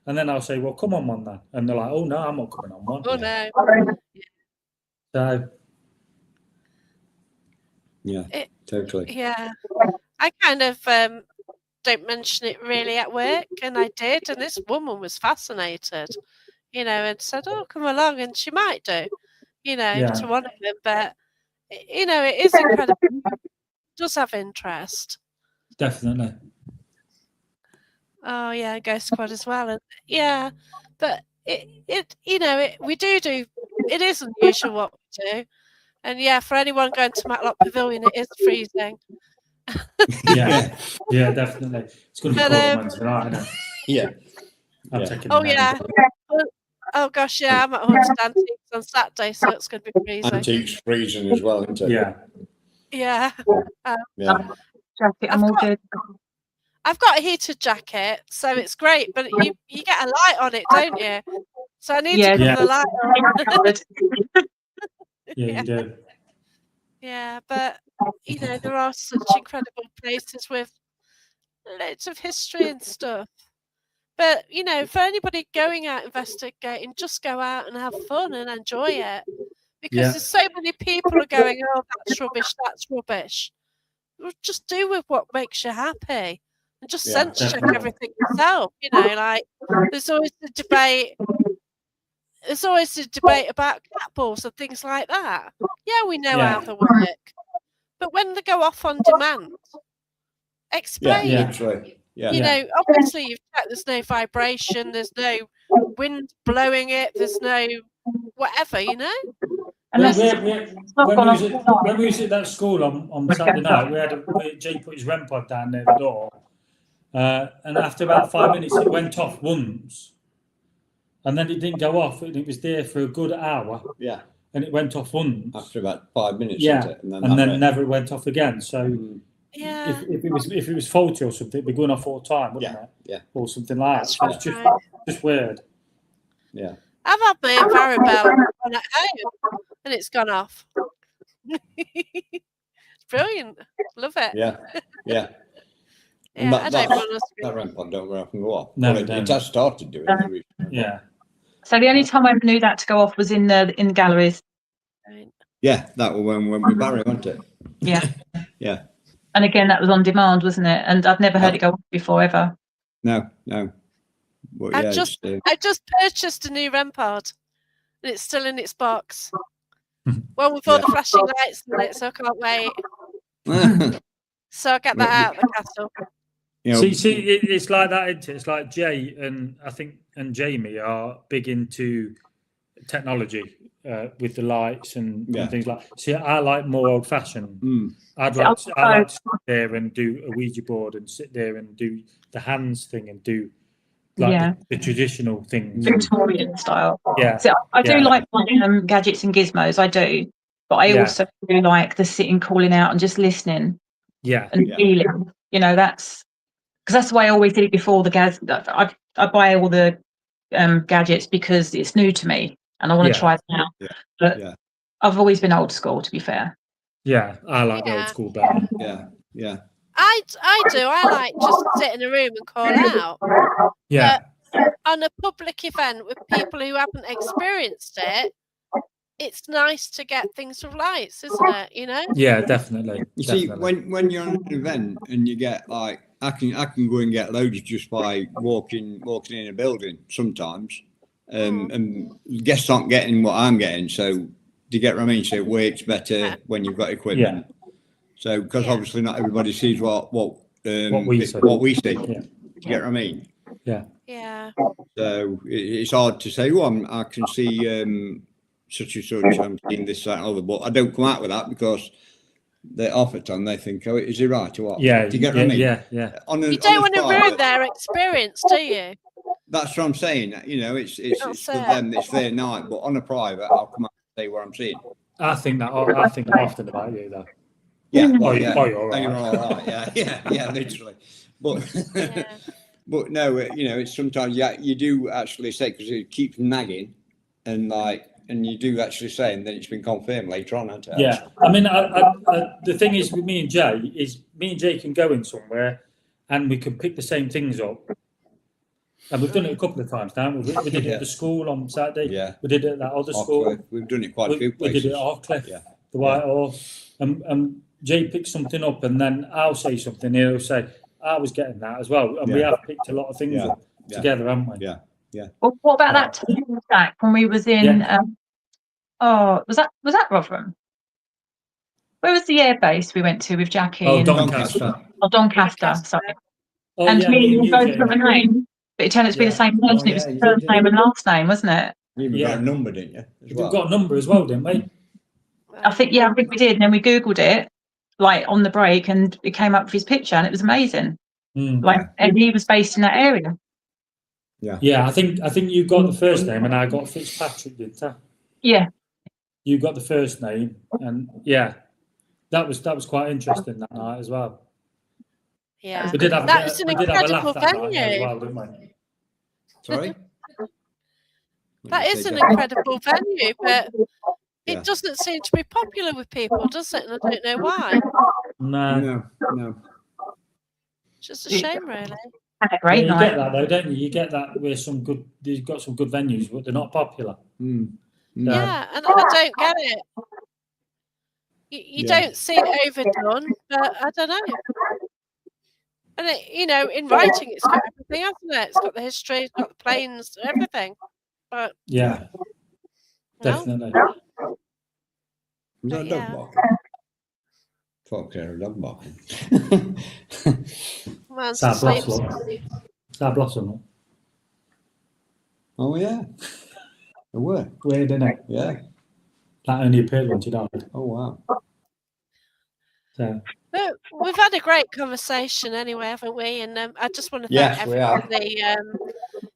and then I'll say, well, come on one then. And they're like, oh, no, I'm not coming on one. Oh, no. So. Yeah, totally. Yeah. I kind of don't mention it really at work, and I did. And this woman was fascinated, and said, oh, come along. And she might do, to one of them. But, it is incredible. It does have interest. Definitely. Oh yeah, Ghost Squad as well, and but we do. It is unusual what we do, and for anyone going to Matlock Pavilion, it is freezing. yeah, definitely. It's going to be cold tonight, isn't it? Yeah. I'm taking. Oh yeah. Oh gosh, yeah, I'm at Haunted Antiques on Saturday, so it's going to be freezing. Antiques freezing as well, isn't it? Yeah. Jacket, I'm all good. I've got a heated jacket, so it's great, but you get a light on it, don't you? So I need to put the light on. You do. Yeah, but there are such incredible places with loads of history and stuff. But for anybody going out investigating, just go out and have fun and enjoy it, because there's so many people are going, oh, that's rubbish. Well, just do with what makes you happy, and just sense check everything yourself. Like there's always the debate. There's always a debate about cat balls and things like that. Yeah, we know how they work, but when they go off on demand, explain. Obviously you've checked there's no vibration, there's no wind blowing it, there's no whatever, When we was at that school on Saturday night, Jay put his REM pod down near the door, and after about 5 minutes it went off once, and then it didn't go off, and it was there for a good hour. Yeah. And it went off once. After about 5 minutes, and then never went off again. So if it was faulty or something, it'd be going off all the time, wouldn't it? Yeah. Or something like that. So it's just weird. Yeah. I've had my Varibel on at home and it's gone off. It's brilliant. Love it. Yeah. Yeah. That REM pod don't very often go off. No, it has started doing it. Yeah. So the only time I knew that to go off was in the galleries. Yeah, that was when we Barrie, wasn't it? Yeah. Yeah. And again, that was on demand, wasn't it? And I've never heard it go off before ever. No. But, I just purchased a new REM pod, and it's still in its box. Well, with all the flashing lights in it, so I can't wait. So I'll get that out of the castle. See, it's like that, isn't it? It's like Jay and Jamie are big into technology with the lights and things like. See, I like more old-fashioned. I'd like to sit there and do a Ouija board and sit there and do the hands thing and do the traditional things, Victorian style. Yeah. So I do like gadgets and gizmos. I do, but I also do like the sitting, calling out, and just listening. Yeah. And feeling. That's. Because that's the way I always did it before the gadgets. I buy all the gadgets because it's new to me and I want to try it out. Yeah. But I've always been old school, to be fair. Yeah, I like the old school better. Yeah. I do. I like just sit in a room and call out. Yeah. But on a public event with people who haven't experienced it, it's nice to get things with lights, isn't it? Yeah, definitely. See, when you're on an event and you get like, I can go and get loads just by walking in a building sometimes, and guests aren't getting what I'm getting. So do you get what I mean? So it works better when you've got equipment. So because obviously not everybody sees what we see. Yeah. Do you get what I mean? Yeah. Yeah. So it's hard to say. Oh, I can see such and such. I'm seeing this, that, and other, but I don't come out with that because they're off it and they think, oh, is he right or what? Yeah. Do you get what I mean? Yeah. You don't want to ruin their experience, do you? That's what I'm saying. It's for them. It's their night. But on a private, I'll come out and say what I'm seeing. I think that often about you, though. Yeah. You're all right. You're all right. Yeah, literally. But but no, it's sometimes you do actually say, because it keeps nagging, and you do actually say, and then it's been confirmed later on, hasn't it? Yeah, I mean, the thing is with me and Jay can go in somewhere, and we can pick the same things up. And we've done it a couple of times now. We did it at the school on Saturday. Yeah. We did it at that other school. We've done it quite a few places. We did it at Arcliffe, the White Horse. And Jay picks something up, and then I'll say something. He'll say, I was getting that as well. And we have picked a lot of things up together, haven't we? Yeah. Yeah. Well, what about that time back when we was in? Was that Rotherham? Where was the air base we went to with Jackie? Doncaster. Doncaster. Sorry. Oh, and me and both from a name, but it turned out to be the same person. It was first name and last name, wasn't it? You got a number, didn't you? We've got a number as well, didn't we? I think we did. And then we Googled it, like on the break, and it came up with his picture, and it was amazing. And he was based in that area. Yeah, I think you got the first name and I got Fitzpatrick, didn't I? Yeah. You got the first name, and that was quite interesting that night as well. Yeah, we did have that was an incredible laugh that venue. night as well, didn't we? Sorry? That is an incredible venue, but it doesn't seem to be popular with people, does it? And I don't know why. No. Just a shame, really. Had a great night. You get that though, don't you? You get that with you've got some good venues, but they're not popular. Yeah, and I don't get it. You don't see it overdone, but I don't know. And in writing, it's got everything, hasn't it? It's got the history, it's got the planes, everything. But definitely. Is that a dog barking? Fuck, there, a dog barking. Man's Sad asleep. Blossom. Oh yeah. They were. Weird, isn't it? Yeah. That only appeared when she died. Oh wow. So. But we've had a great conversation anyway, haven't we? And I just want to thank everybody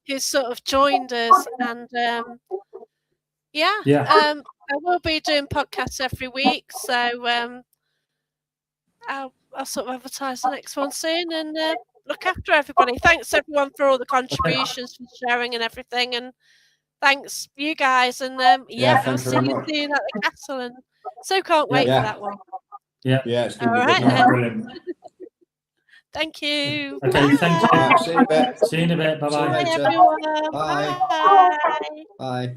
who's sort of joined us. And I will be doing podcasts every week, so I'll sort of advertise the next one soon and look after everybody. Thanks everyone for all the contributions, for sharing and everything, and thanks you guys. And I'll see you soon at the castle, and so can't wait for that one. Yeah. It's all right. Thank you. Okay, thank you. See you in a bit. See you in a bit. Bye-bye. Bye, everyone. Bye. Bye. Bye.